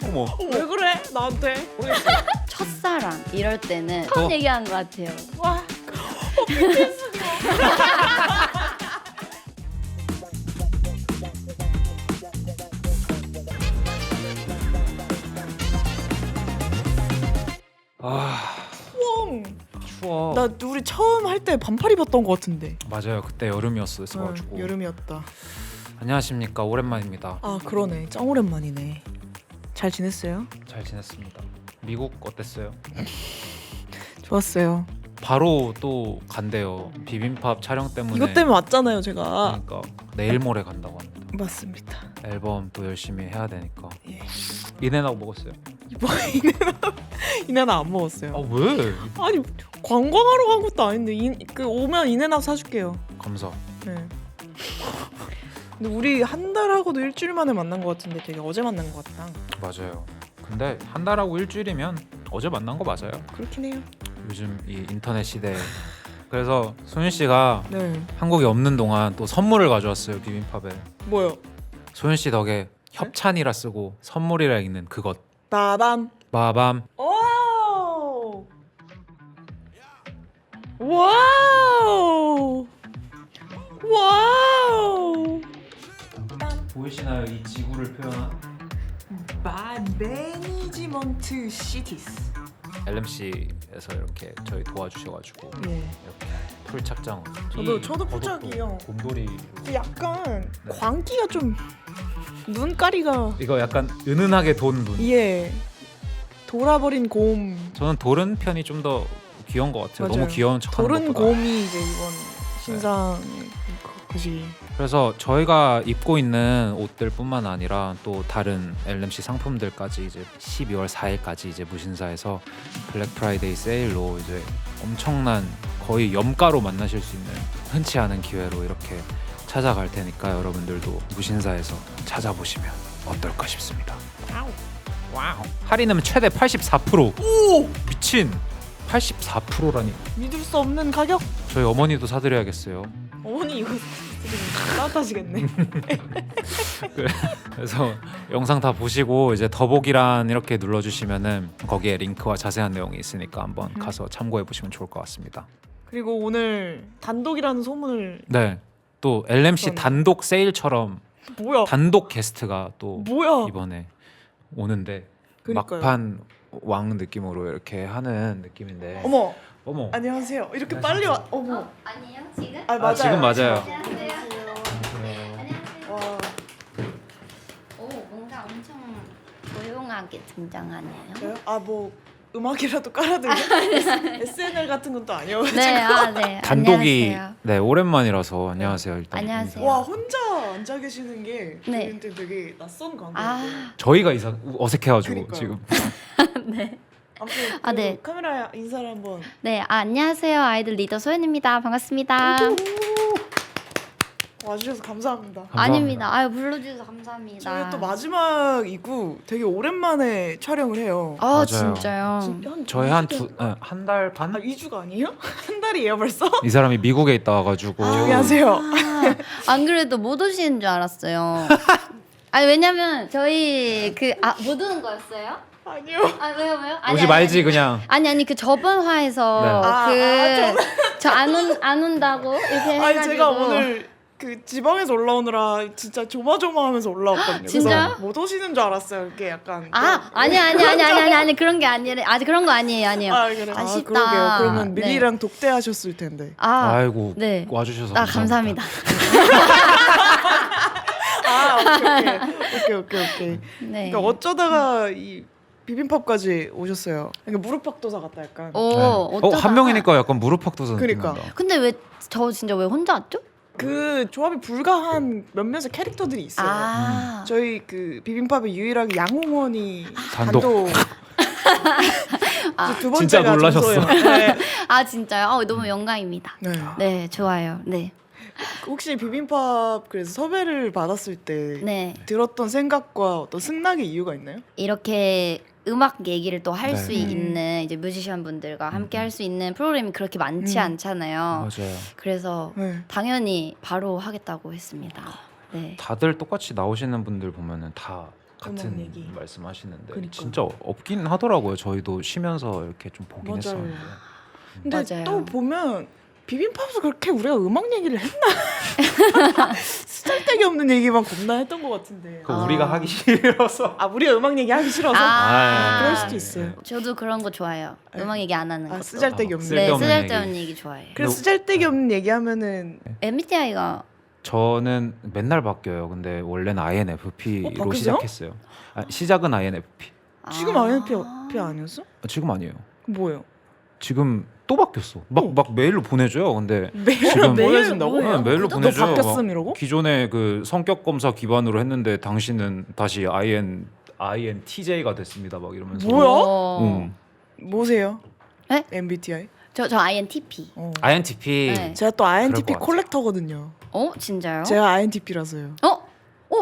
어머. 왜 그래 나한테? 모르겠어. 첫사랑 이럴 때는 처음 얘기한 것 같아요. 와. 아 뻥. 추워. 나 우리 처음 할 때 반팔 입었던 것 같은데. 맞아요. 그때 여름이었어가지고. 여름이었다. 안녕하십니까. 오랜만입니다. 아 그러네. 짱 오랜만이네. 잘 지냈어요? 잘 지냈습니다. 미국 어땠어요? 좋았어요. 바로 또 간대요. 비빔밥 촬영 때문에. 이것 때문에 왔잖아요 제가. 그러니까 내일 모레 간다고 합니다. 맞습니다. 앨범 또 열심히 해야 되니까. 예. 인앤아웃 먹었어요? 이번 이내나 안 먹었어요. 아 왜? 아니 관광하러 간 것도 아닌데 그 오면 이내나 사줄게요. 감사. 네. 근데 우리 한 달하고도 일주일 만에 만난 것 같은데 되게 어제 만난 것 같다. 맞아요. 근데 한 달하고 일주일이면 어제 만난 거 맞아요. 그렇긴 해요. 요즘 이 인터넷 시대에. 그래서 소윤 씨가 네. 한국에 없는 동안 또 선물을 가져왔어요. 비빔밥에. 뭐요? 소윤 씨 덕에 협찬이라 쓰고 선물이라 읽는 그것. 빠밤. 마밤. 와우. 와우. 와우. 보이시나요? 이 지구를 표현한 매니지먼트 시티스. LMC에서 이렇게 저희 도와주셔가지고 예. 이렇게 풀 착장. 저도 풀착이에요. 곰돌이. 약간 네. 광기가 좀 눈가리가 이거 약간 은은하게 돈 눈. 예. 돌아버린 곰. 저는 도른 편이 좀 더 귀여운 것 같아요. 맞아요. 너무 귀여운 척하는 도른 것보다. 곰이 이제 이번 신상 그지. 그래서 저희가 입고 있는 옷들뿐만 아니라 또 다른 LMC 상품들까지 이제 12월 4일까지 이제 무신사에서 블랙 프라이데이 세일로 이제 엄청난 거의 염가로 만나실 수 있는 흔치 않은 기회로 이렇게 찾아갈 테니까 여러분들도 무신사에서 찾아보시면 어떨까 싶습니다. 와우. 할인은 최대 84%. 오! 미친. 84%라니. 믿을 수 없는 가격. 저희 어머니도 사드려야겠어요. 어머니 이거 따뜻하시겠네. 그래서 영상 다 보시고 이제 더보기란 이렇게 눌러주시면은 거기에 링크와 자세한 내용이 있으니까 한번 가서 참고해 보시면 좋을 것 같습니다. 그리고 오늘 단독이라는 소문을 네, 또 LMC 그러네. 단독 세일처럼 뭐야? 단독 게스트가 또 뭐야? 이번에 오는데 그러니까요. 막판 왕 느낌으로 이렇게 하는 느낌인데. 어머 어머. 안녕하세요. 이렇게 안녕하세요. 빨리 와. 어머. 아니에요 지금? 아 맞아요. 지금 맞아요. 안녕하세요. 안녕하세요. 와. 오 뭔가 엄청 조용하게 등장하네요. 저요? 아뭐 음악이라도 깔아드려. SNL 같은 건 또 아니어가지고. 네, 아 네. 단독이 안녕하세요. 네 오랜만이라서 안녕하세요 일단. 안녕하세요. 와 혼자 앉아 계시는 게 네. 저희한테 되게 낯선 관계. 아, 저희가 어색해가지고 그러니까요. 지금. 네. 아무튼 아, 네. 카메라 인사를 한번. 네, 안녕하세요. 아이들 리더 소연입니다. 반갑습니다. 와주셔서 감사합니다. 감사합니다. 아닙니다. 아유 불러주셔서 감사합니다. 저희가 또 마지막이고 되게 오랜만에 촬영을 해요. 아 맞아요. 진짜요? 저희 한 달 반? 아 2주가 아니에요? 한 달이에요 벌써? 이 사람이 미국에 있다 와가지고. 조용히 하세요. 아, 안 그래도 못 오시는 줄 알았어요. 아니 왜냐면 저희 못 오는 거였어요? 아니요. 아 왜요? 아니, 오지 아니, 말지 그냥. 아니 그 저번 화에서 네. 저 안 온다고 이렇게 해가지고. 아니 제가 오늘 그 지방에서 올라오느라 진짜 조마조마하면서 올라왔거든요. 진짜요? 그래서 못 오시는 줄 알았어요. 이게 약간. 아니 그런 게 아니라 아직 그런 거 아니에요. 아 그래. 아쉽다. 그러게요. 그러면 네. 밀리랑 독대하셨을 텐데. 아이고 네. 와주셔서 감사합니다. 오케이. 네. 그러니까 어쩌다가 이 비빔밥까지 오셨어요. 그러니까 무릎팍도사 같다 약간. 어쩌다가. 한 명이니까 약간 무릎팍도사 그러니까. 느낌 난다. 근데 왜 저 진짜 왜 혼자 왔죠? 그 조합이 불가한 몇몇의 캐릭터들이 있어요. 아. 저희 그 비빔밥에 유일하게 양홍원이 단독. 두 번째가 진짜 놀라셨어. 정소예요. 네. 아 진짜요? 너무 영광입니다. 네. 네, 좋아요. 네. 혹시 비빔밥 그래서 섭외를 받았을 때 네. 들었던 생각과 어떤 승낙의 이유가 있나요? 이렇게 음악 얘기를 또 할 네. 수 있는 이제 뮤지션 분들과 함께 할 수 있는 프로그램이 그렇게 많지 않잖아요. 맞아요. 그래서 네. 당연히 바로 하겠다고 했습니다. 네. 다들 똑같이 나오시는 분들 보면은 다 같은 얘기. 말씀하시는데 그러니까요. 진짜 없긴 하더라고요. 저희도 쉬면서 이렇게 좀 보긴 맞아요. 했었는데. 근데 맞아요. 또 보면 비빔밥도 그렇게 우리가 음악 얘기를 했나? 쓰잘데기 없는 얘기만 겁나 했던 것 같은데. 그 아. 우리가 하기 싫어서. 우리가 음악 얘기 하기 싫어서? 아, 그럴 수도 있어요. 저도 그런 거 좋아해요. 음악 얘기 안 하는 것도. 쓰잘데기 없는. 네, 쓸데없는 쓰잘데없는 얘기. 얘기 좋아해요. 그래서 쓰잘데기 없는 얘기하면은 MBTI가 저는 맨날 바뀌어요. 근데 원래는 INFP로 바뀌었어요? 시작했어요. 시작은 INFP. 지금 INFP 아니었어? 지금 아니에요. 뭐예요? 지금 또 바뀌었어. 막 메일로 보내줘요. 근데 메일로 보내준다고? 네, 메일로 너 보내줘요. 바뀌었음 막 이러고? 기존에 그 성격 검사 기반으로 했는데 당신은 다시 INTJ가 됐습니다. 막 이러면서. 뭐야? 응. 뭐세요? 네? MBTI? 저 INTP. INTP. 네. 제가 또 INTP 그럴 것 같아요. 콜렉터거든요. 진짜요? 제가 INTP라서요.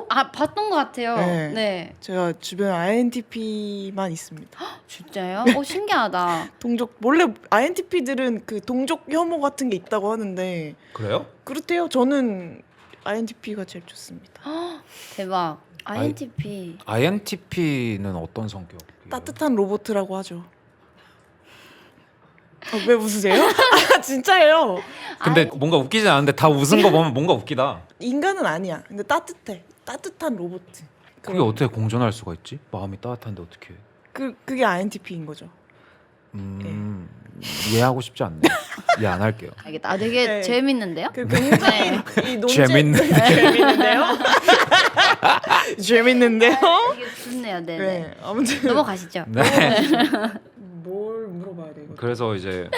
봤던 것 같아요. 네. 네. 제가 주변에 INTP만 있습니다. 진짜요? 신기하다. 동족 원래 INTP들은 그 동족 혐오 같은 게 있다고 하는데 그래요? 그렇대요. 저는 INTP가 제일 좋습니다. 대박. INTP. INTP는 어떤 성격이에요? 따뜻한 로봇이라고 하죠. 왜 웃으세요? 진짜예요. 근데 뭔가 웃기진 않은데 다 웃은 거 보면 뭔가 웃기다. 인간은 아니야. 근데 따뜻해. 따뜻한 로봇. 그게 어떻게 공존할 수가 있지? 마음이 따뜻한데 어떻게? 그게 INTP인 거죠. 이해하고 싶지 않네. 이해 안 할게요. 알겠다. 되게 네. 재밌는데요? 굉장히 이 논쟁 재밌는데요? 재밌는데요? 되게 좋네요. 네. 네. 아무튼 넘어가시죠. 네. 뭘 물어봐야 돼 이거. 그래서 이제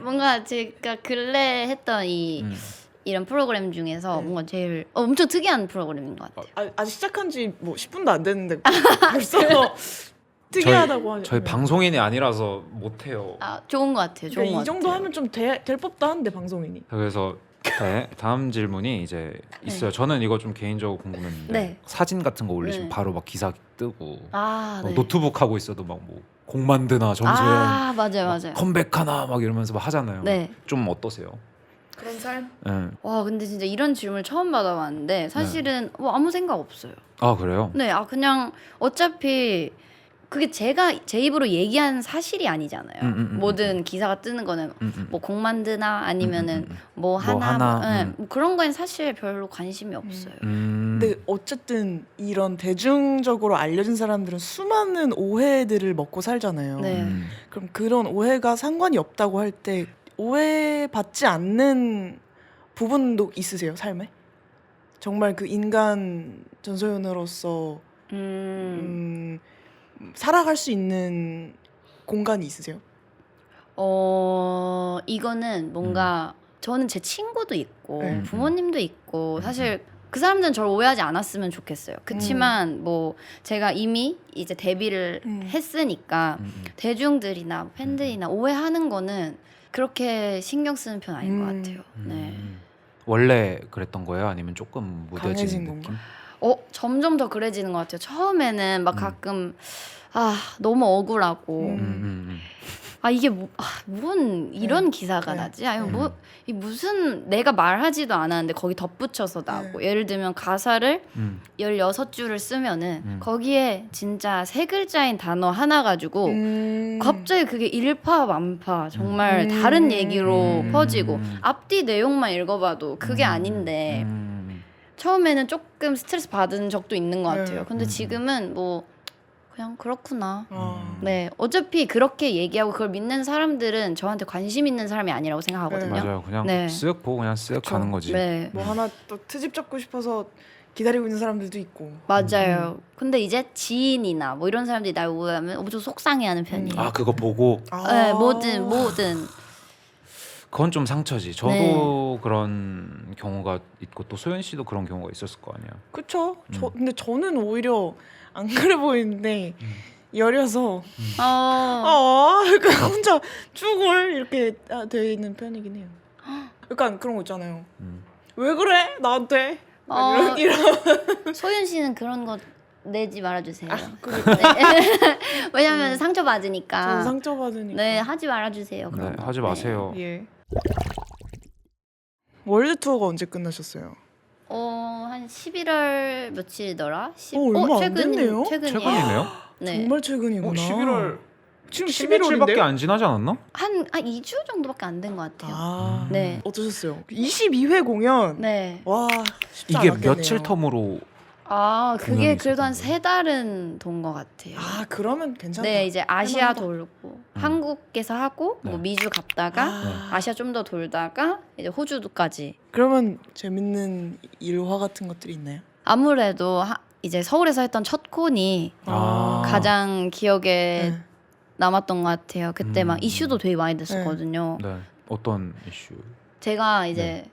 뭔가 제가 근래 했던 이런 프로그램 중에서 네. 뭔가 제일 엄청 특이한 프로그램인 것 같아요. 아직 시작한 지 뭐 10분도 안 됐는데 벌써 특이하다고 하죠. 저희 방송인이 아니라서 못 해요. 좋은 것 같아요. 좋은 것 이 정도 같아요. 하면 좀 될 법도 한데 방송인이. 그래서 다음 질문이 이제 있어요. 저는 이거 좀 개인적으로 궁금했는데 네. 사진 같은 거 올리시면 네. 바로 막 기사 뜨고 네. 노트북 하고 있어도 막 뭐 곡 만드나 점수에 맞아요. 컴백하나 막 이러면서 막 하잖아요. 네. 좀 어떠세요? 그런 삶? 네. 와, 근데 진짜 이런 질문을 처음 받아봤는데 사실은 뭐 아무 생각 없어요. 아 그래요? 네, 그냥 어차피 그게 제가 제 입으로 얘기한 사실이 아니잖아요. 모든 기사가 뜨는 거는 뭐 곡 만드나 아니면은 뭐 하나, 네, 뭐 그런 거엔 사실 별로 관심이 없어요. 근데 어쨌든 이런 대중적으로 알려진 사람들은 수많은 오해들을 먹고 살잖아요. 네. 그럼 그런 오해가 상관이 없다고 할 때 오해받지 않는 부분도 있으세요, 삶에? 정말 그 인간 전소연으로서 살아갈 수 있는 공간이 있으세요? 이거는 뭔가 저는 제 친구도 있고 네. 부모님도 있고 사실 그 사람들은 저를 오해하지 않았으면 좋겠어요. 그치만 뭐 제가 이미 이제 데뷔를 했으니까 대중들이나 팬들이나 오해하는 거는 그렇게 신경 쓰는 편 아닌 것 같아요. 네. 원래 그랬던 거예요? 아니면 조금 무뎌진 강해진 느낌? 건가? 점점 더 그래지는 것 같아요. 처음에는 막 가끔 너무 억울하고 이게 뭔 이런 기사가 네. 나지? 아니면 이 무슨 내가 말하지도 않았는데 거기 덧붙여서 나고 예를 들면 가사를 16줄을 쓰면은 거기에 진짜 3글자인 단어 하나 가지고 갑자기 그게 일파만파 정말 다른 얘기로 퍼지고 앞뒤 내용만 읽어봐도 그게 아닌데 처음에는 조금 스트레스 받은 적도 있는 것 같아요. 근데 지금은 뭐 그냥 그렇구나. 네, 어차피 그렇게 얘기하고 그걸 믿는 사람들은 저한테 관심 있는 사람이 아니라고 생각하거든요. 맞아요. 그냥 네. 쓱 보고 그냥 쓱 가는 거지. 네, 뭐 하나 또 트집 잡고 싶어서 기다리고 있는 사람들도 있고. 맞아요. 근데 이제 지인이나 뭐 이런 사람들이 날 오해하면 엄청 속상해하는 편이에요. 아 그거 보고 네, 뭐든 그건 좀 상처지. 저도 그런 경우가 있고 또 소연 씨도 그런 경우가 있었을 거 아니에요. 그쵸? 근데 저는 오히려 안 그래 보이는데 여려서 그러니까 혼자 죽을 이렇게 돼 있는 편이긴 해요. 약간 그런 거 있잖아요. 왜 그래 나한테? 이런 소윤 씨는 그런 거 내지 말아주세요. 그러니까. 네. 왜냐면 상처 받으니까. 저는 상처받으니까. 네, 하지 말아주세요. 그런 네, 거. 하지 마세요. 예. 월드 투어가 언제 끝나셨어요? 한 11월 며칠이더라? 얼마 안 됐네요? 최근이네요? 네. 정말 최근이구나. 11월 지금 11월밖에 11월인데요? 안 지나지 않았나? 한 2주 정도밖에 안 된 것 같아요. 네. 어떠셨어요? 22회 공연. 네. 와, 쉽지 이게 않았겠네요. 며칠 텀으로 그게 공연이 그래도 한 있었던 3달은 돈 것 같아요. 그러면 괜찮다. 네, 이제 아시아 할만하다. 돌고 한국에서 하고 네. 뭐 미주 갔다가 네. 아시아 좀 더 돌다가 이제 호주도까지. 그러면 재밌는 일화 같은 것들이 있나요? 아무래도 이제 서울에서 했던 첫 콘이 가장 기억에 네. 남았던 것 같아요. 그때 막 음. 이슈도 되게 많이 됐었거든요. 네. 어떤 이슈? 제가 이제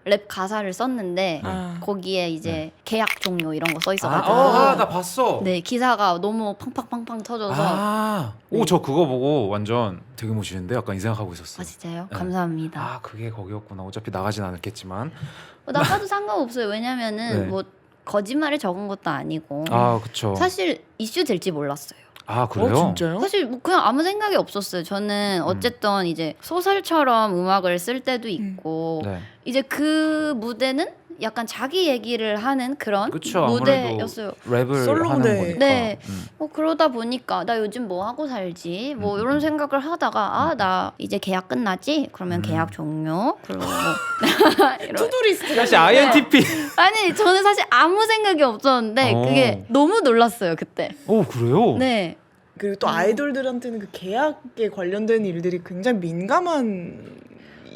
랩 가사를 썼는데 거기에 이제 계약 종료 이런 거 써 있어가지고 나 봤어. 네 기사가 너무 팡팡팡팡 터져서 저 그거 보고 완전 되게 멋있는데 약간 이 생각하고 있었어. 진짜요? 네. 감사합니다. 그게 거기였구나. 어차피 나가진 않았겠지만. 나가도 상관없어요. 왜냐면은 네. 뭐 거짓말을 적은 것도 아니고 그쵸. 사실 이슈 될지 몰랐어요. 그래요? 진짜요? 사실 뭐 그냥 아무 생각이 없었어요. 저는 어쨌든 이제 소설처럼 음악을 쓸 때도 있고 네. 이제 그 무대는 약간 자기 얘기를 하는 그런 그쵸. 무대였어요. 랩을 솔로 하는 무대. 거니까. 네. 그러다 보니까 나 요즘 뭐 하고 살지 뭐 이런 생각을 하다가 나 이제 계약 끝나지? 그러면 계약 종료 그리고 뭐 이런. 투두리스트. 사실 INTP. 아니 저는 사실 아무 생각이 없었는데 그게 너무 놀랐어요 그때. 그래요? 네. 그리고 또 아이돌들한테는 그 계약에 관련된 일들이 굉장히 민감한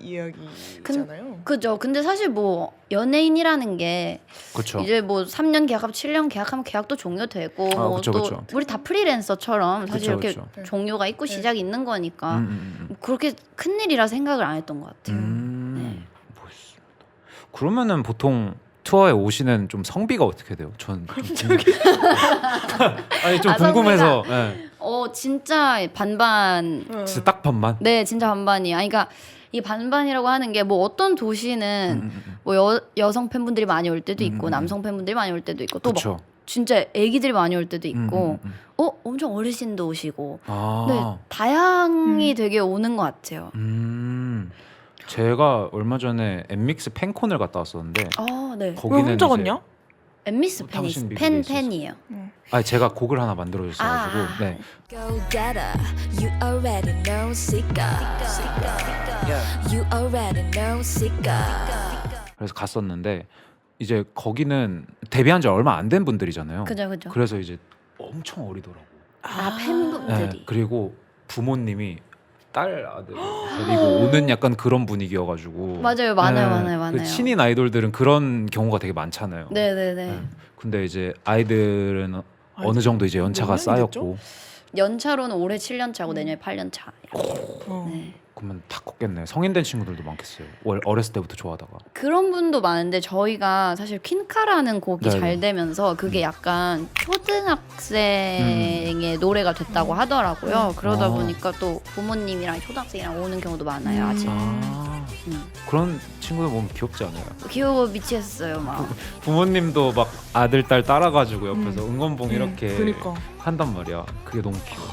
이야기잖아요. 그죠. 근데 사실 뭐 연예인이라는 게 그렇죠. 이제 뭐 3년 계약하면 7년 계약하면 계약도 종료되고 뭐 그쵸, 또 그쵸. 우리 다 프리랜서처럼 사실 그쵸, 이렇게 그쵸. 종료가 있고 시작이 있는 거니까 음. 그렇게 큰 일이라 생각을 안 했던 것 같아요. 멋있습니다. 그러면은 보통 투어에 오시는 좀 성비가 어떻게 돼요? 전 아니 좀 궁금해서. 네. 진짜 반반. 진짜 딱 반만. 네, 진짜 반반이에요. 그러니까 이 반반이라고 하는 게 뭐 어떤 도시는 뭐 여성 팬분들이 많이 올 때도 있고 남성 팬분들이 많이 올 때도 있고 또 그쵸. 막 진짜 애기들이 많이 올 때도 있고 엄청 어르신도 오시고 네, 다양히 되게 오는 것 같아요. 제가 얼마 전에 엠믹스 팬콘을 갔다 왔었는데 네. 왜 거기는 혼자 이제 갔냐? 엠미스 당신 미국에 팬이에요. 제가 곡을 하나 만들어 줬어가지고 네. Go getter, you already know Sika. You already know Sika. 그래서 갔었는데 이제 거기는 데뷔한 지 얼마 안 된 분들이잖아요. 그죠. 그래서 이제 엄청 어리더라고. 팬분들이. 네, 그리고 부모님이 딸 아들 데리고 오는 약간 그런 분위기여가지고 맞아요, 많아요. 그 신인 아이돌들은 그런 경우가 되게 많잖아요. 네네네. 근데 이제 아이들은 어느 정도 이제 연차가 몇 년이 쌓였고 연차로는 올해 7년 차고 내년에 8년 차. 네. 그러면 다 컸겠네. 성인 된 친구들도 많겠어요. 어렸을 때부터 좋아하다가. 그런 분도 많은데 저희가 사실 퀸카라는 곡이 네네. 잘 되면서 그게 약간 초등학생의 노래가 됐다고 하더라고요. 그러다 보니까 또 부모님이랑 초등학생이랑 오는 경우도 많아요. 아직. 그런 친구들 보면 귀엽지 않아요? 귀여워 미치겠어요 막. 부모님도 막 아들 딸 따라가지고 옆에서 응원봉 이렇게 그러니까. 한단 말이야. 그게 너무 귀여워.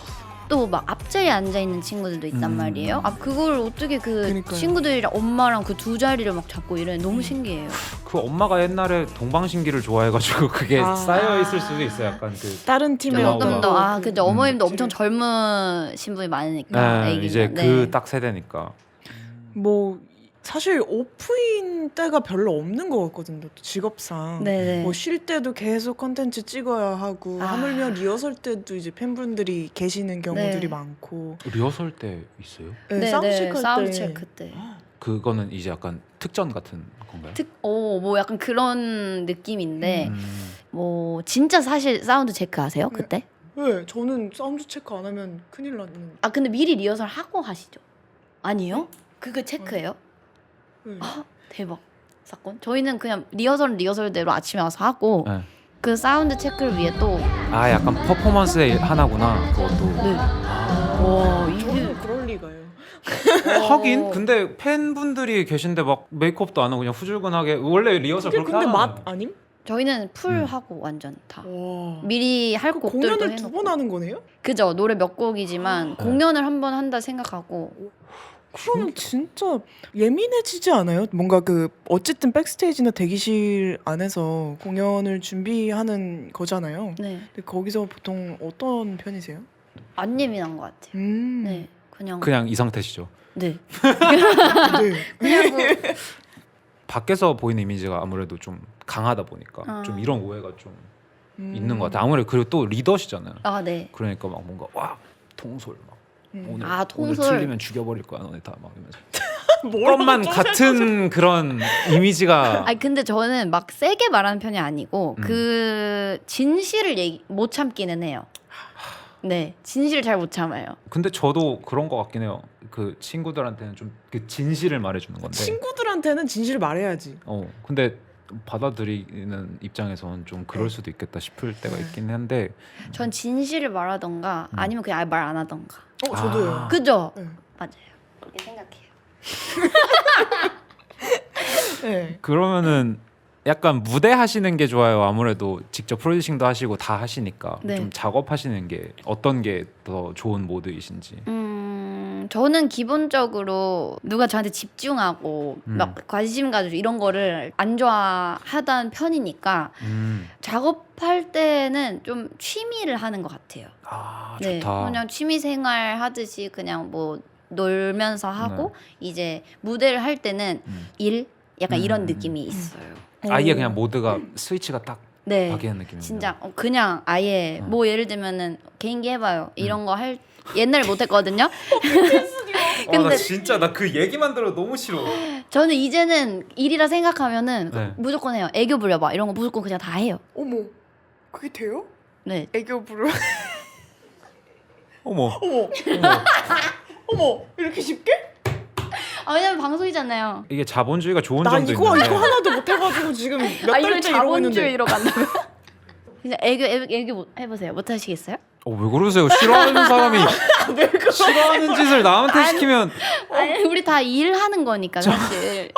또 막 앞자리에 앉아 있는 친구들도 있단 말이에요. 그걸 어떻게 그 그러니까요. 친구들이랑 엄마랑 그 두 자리를 막 잡고 이래 너무 신기해요. 그 엄마가 옛날에 동방신기를 좋아해가지고 그게 쌓여 있을 수도 있어. 약간 그 다른 팀의 조금 조금 더 그죠. 어머님도 음. 엄청 젊으신 분이 많으니까 애기가. 이제 네. 그 딱 세대니까. 뭐 사실 오프인 때가 별로 없는 것 같거든요. 직업상. 네네. 뭐 쉴 때도 계속 컨텐츠 찍어야 하고 하물며 리허설 때도 이제 팬분들이 계시는 경우들이 네. 많고. 리허설 때 있어요? 네, 사운드 체크 때. 때. 그거는 이제 약간 특전 같은 건가요? 뭐 약간 그런 느낌인데 뭐 진짜 사실 사운드 체크 하세요 그때? 네, 저는 사운드 체크 안 하면 큰일 나는. 근데 미리 리허설 하고 하시죠? 아니요? 그거 체크해요? 네. 대박 사건. 저희는 그냥 리허설은 리허설대로 아침에 와서 하고 네. 그 사운드 체크를 위해 또 약간 퍼포먼스의 하나구나 그것도. 네. 와 이게 저는 그럴 리가요. 하긴 근데 팬분들이 계신데 막 메이크업도 안 하고 그냥 후줄근하게 원래 리허설 그렇게 근데 하잖아요. 맛 아님? 저희는 풀 하고 완전 다 와. 미리 할 곡들도 공연을 해놓고. 두 번 하는 거네요? 그죠. 노래 몇 곡이지만 공연을 한 번 한다 생각하고 그러면 진짜 예민해지지 않아요? 뭔가 그 어쨌든 백스테이지나 대기실 안에서 공연을 준비하는 거잖아요. 네. 근데 거기서 보통 어떤 편이세요? 안 예민한 것 같아요. 네. 그냥 이 상태시죠. 네. 네. 그냥 뭐 밖에서 보이는 이미지가 아무래도 좀 강하다 보니까 좀 이런 오해가 좀 있는 것 같아요. 아무래도 그리고 또 리더시잖아요. 아, 네. 그러니까 막 뭔가 와 통솔 막 오늘 통솔. 오늘 틀리면 죽여버릴 거야 너네 다 막 이러면서 뭐라고 것만 같은 그런 이미지가 아니 근데 저는 막 세게 말하는 편이 아니고 그 진실을 못 참기는 해요. 네, 진실을 잘 못 참아요. 근데 저도 그런 것 같긴 해요. 그 친구들한테는 좀 그 진실을 말해주는 건데 친구들한테는 진실을 말해야지. 근데 받아들이는 입장에서는 좀 그럴 수도 있겠다 싶을 때가 있긴 한데 전 진실을 말하던가 아니면 그냥 아예 말 안 하던가. 저도요. 그죠? 네. 맞아요. 그렇게 생각해요. 네. 그러면은 약간 무대 하시는 게 좋아요. 아무래도 직접 프로듀싱도 하시고 다 하시니까 네. 좀 작업하시는 게 어떤 게 더 좋은 모드이신지. 저는 기본적으로 누가 저한테 집중하고 막 관심 가지고 이런 거를 안 좋아하던 편이니까 작업할 때는 좀 취미를 하는 것 같아요. 아 네, 좋다. 그냥 취미 생활 하듯이 그냥 뭐 놀면서 하고 이제 무대를 할 때는 일 약간 이런 느낌이 있어요. 아예 그냥 모드가 스위치가 딱 네, 바뀌는 느낌이에요. 진짜 그냥 아예 뭐 예를 들면은 개인기 해봐요 이런 거 할 옛날에 못했거든요. 나 진짜 나 그 얘기만 들어 너무 싫어. 저는 이제는 일이라 생각하면은 네. 무조건 해요. 애교 부려봐 이런 거 무조건 그냥 다 해요. 어머, 그게 돼요? 네. 애교 부르. 어머. 어머, 어머, 이렇게 쉽게? 왜냐면 방송이잖아요. 이게 자본주의가 좋은 나 점도 이거 있는데 하나도 못 해가지고 지금 몇 이걸 달째 이러고 있는데. 자본주의로 간다고요? 그냥 애교 해보세요. 못 하시겠어요? 왜 그러세요? 싫어하는 사람이 싫어하는 짓을 남한테 시키면 아니 우리 다 일하는 거니까 사실.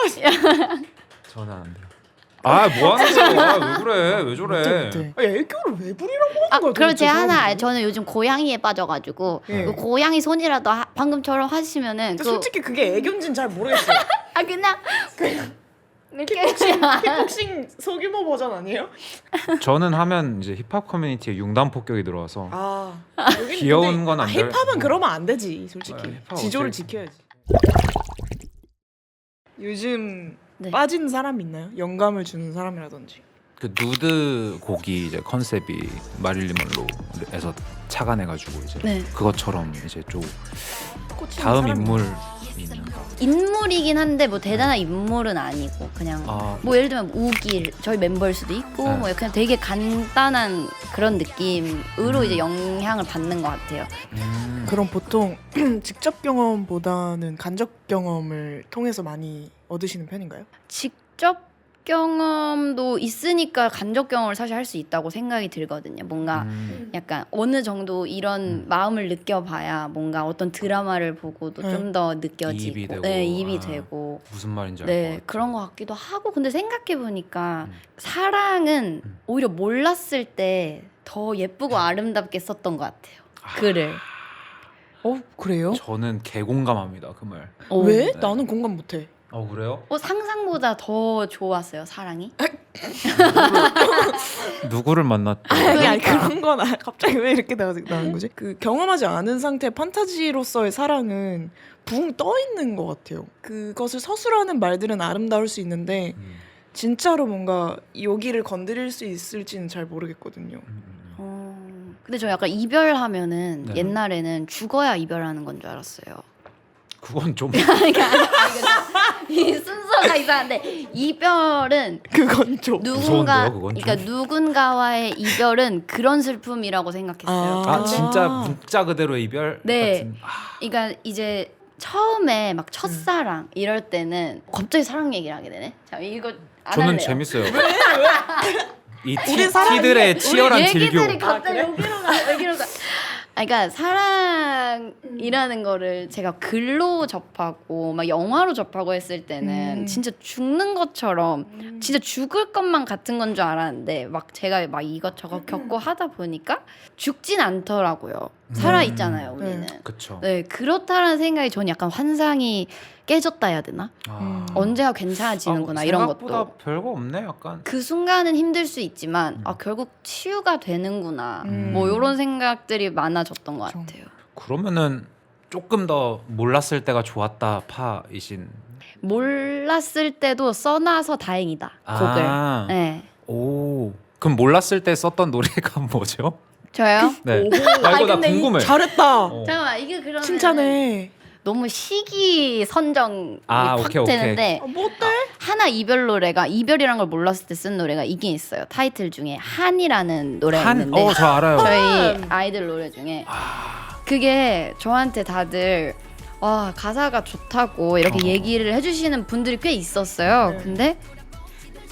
저는 안 돼요. 뭐 하는 거야? 왜 그래? 왜 저래? 못해. 애교를 왜 부리라고 하는 거야? 그럼 도대체 제가 하나 사람들이? 저는 요즘 고양이에 빠져가지고 예. 그 고양이 손이라도 방금처럼 하시면은 근데 솔직히 그게 애교인지는 잘 모르겠어요. 그냥 이렇게 킥복싱 소규모 버전 아니에요? 저는 하면 이제 힙합 커뮤니티에 융단 폭격이 들어와서 여기는 귀여운 근데- 건 안 돼. 힙합은 그러면 안 되지 솔직히. 힙합 지조를 어쩔- 지켜야지. 요즘 네. 빠진 사람 있나요? 영감을 주는 사람이라든지. 그 누드 곡이 이제 컨셉이 마릴린 먼로에서 착안해가지고 이제 네. 그것처럼 이제 좀 꽂히는 다음 사람이 인물이 있는가? 인물이긴 한데 뭐 대단한 인물은 아니고 그냥 뭐 예를 들면 우길 저희 멤버일 수도 있고 네. 뭐 그냥 되게 간단한 그런 느낌으로 이제 영향을 받는 것 같아요. 그럼 보통 직접 경험보다는 간접 경험을 통해서 많이 얻으시는 편인가요? 직접 경험도 있으니까 간접 경험을 사실 할 수 있다고 생각이 들거든요. 뭔가 약간 어느 정도 이런 마음을 느껴봐야 뭔가 어떤 드라마를 보고도 좀 더 느껴지고 이입이 되고. 네, 이입이 되고 무슨 말인지 알 것 네 같아요. 그런 것 같기도 하고 근데 생각해 보니까 사랑은 오히려 몰랐을 때 더 예쁘고 아름답게 썼던 것 같아요. 글을. 그래요? 저는 개공감합니다 그 말. 왜? 네. 나는 공감 못해. 그래요? 상상보다 더 좋았어요 사랑이. 누구를 만났대? 아니 그런 건 갑자기 왜 이렇게 나는 거지? 그 경험하지 않은 상태의 판타지로서의 사랑은 붕 떠 있는 것 같아요. 그것을 서술하는 말들은 아름다울 수 있는데 진짜로 뭔가 여기를 건드릴 수 있을지는 잘 모르겠거든요. 근데 저 약간 이별하면은 네. 옛날에는 죽어야 이별하는 건 줄 알았어요. 그건 좀 이 순서가 이상한데 이별은 그건 좀 누군가 무서운데요, 그건 좀? 그러니까 누군가와의 이별은 그런 슬픔이라고 생각했어요. 아. 근데 진짜 문자 그대로의 이별 네. 같은. 그러니까 이제 처음에 막 첫사랑 이럴 때는 갑자기 사랑 얘기를 하게 되네. 자 이거 안 저는 할래요. 재밌어요. 이 우리 사랑해. 티들의 치열한 우리 질교. 얘기들이 갑자기 여기로 가 여기로 가. 그러니까 사랑이라는 거를 제가 글로 접하고 막 영화로 접하고 했을 때는 진짜 죽는 것처럼 진짜 죽을 것만 같은 건 줄 알았는데 막 제가 막 이것저것 겪고 하다 보니까 죽진 않더라고요. 살아 있잖아요, 우리는. 그쵸. 네, 그렇다라는 생각이 저는 약간 환상이 깨졌다 해야 되나? 언제가 괜찮아지는구나 이런 생각보다 것도. 별거 없네, 약간. 그 순간은 힘들 수 있지만 결국 치유가 되는구나. 뭐 이런 생각들이 많아졌던 것 그쵸. 같아요. 그러면은 조금 더 몰랐을 때가 좋았다 파이신. 몰랐을 때도 써놔서 다행이다. 곡을. 아. 네. 오. 그럼 몰랐을 때 썼던 노래가 뭐죠? 저요? 네. 오호. 아, 이거 나 근데 궁금해. 잘했다. 어. 잠깐만 이게 그러면 칭찬해. 너무 시기 선정이 아, 팍 오케이, 오케이. 되는데 뭐 어때? 하나 이별 노래가 이별이란 걸 몰랐을 때 쓴 노래가 이게 있어요. 타이틀 중에 한이라는 노래가 있는데 저 알아요. 저희 아이들 노래 중에 그게 저한테 다들 와 가사가 좋다고 이렇게 얘기를 해주시는 분들이 꽤 있었어요. 네. 근데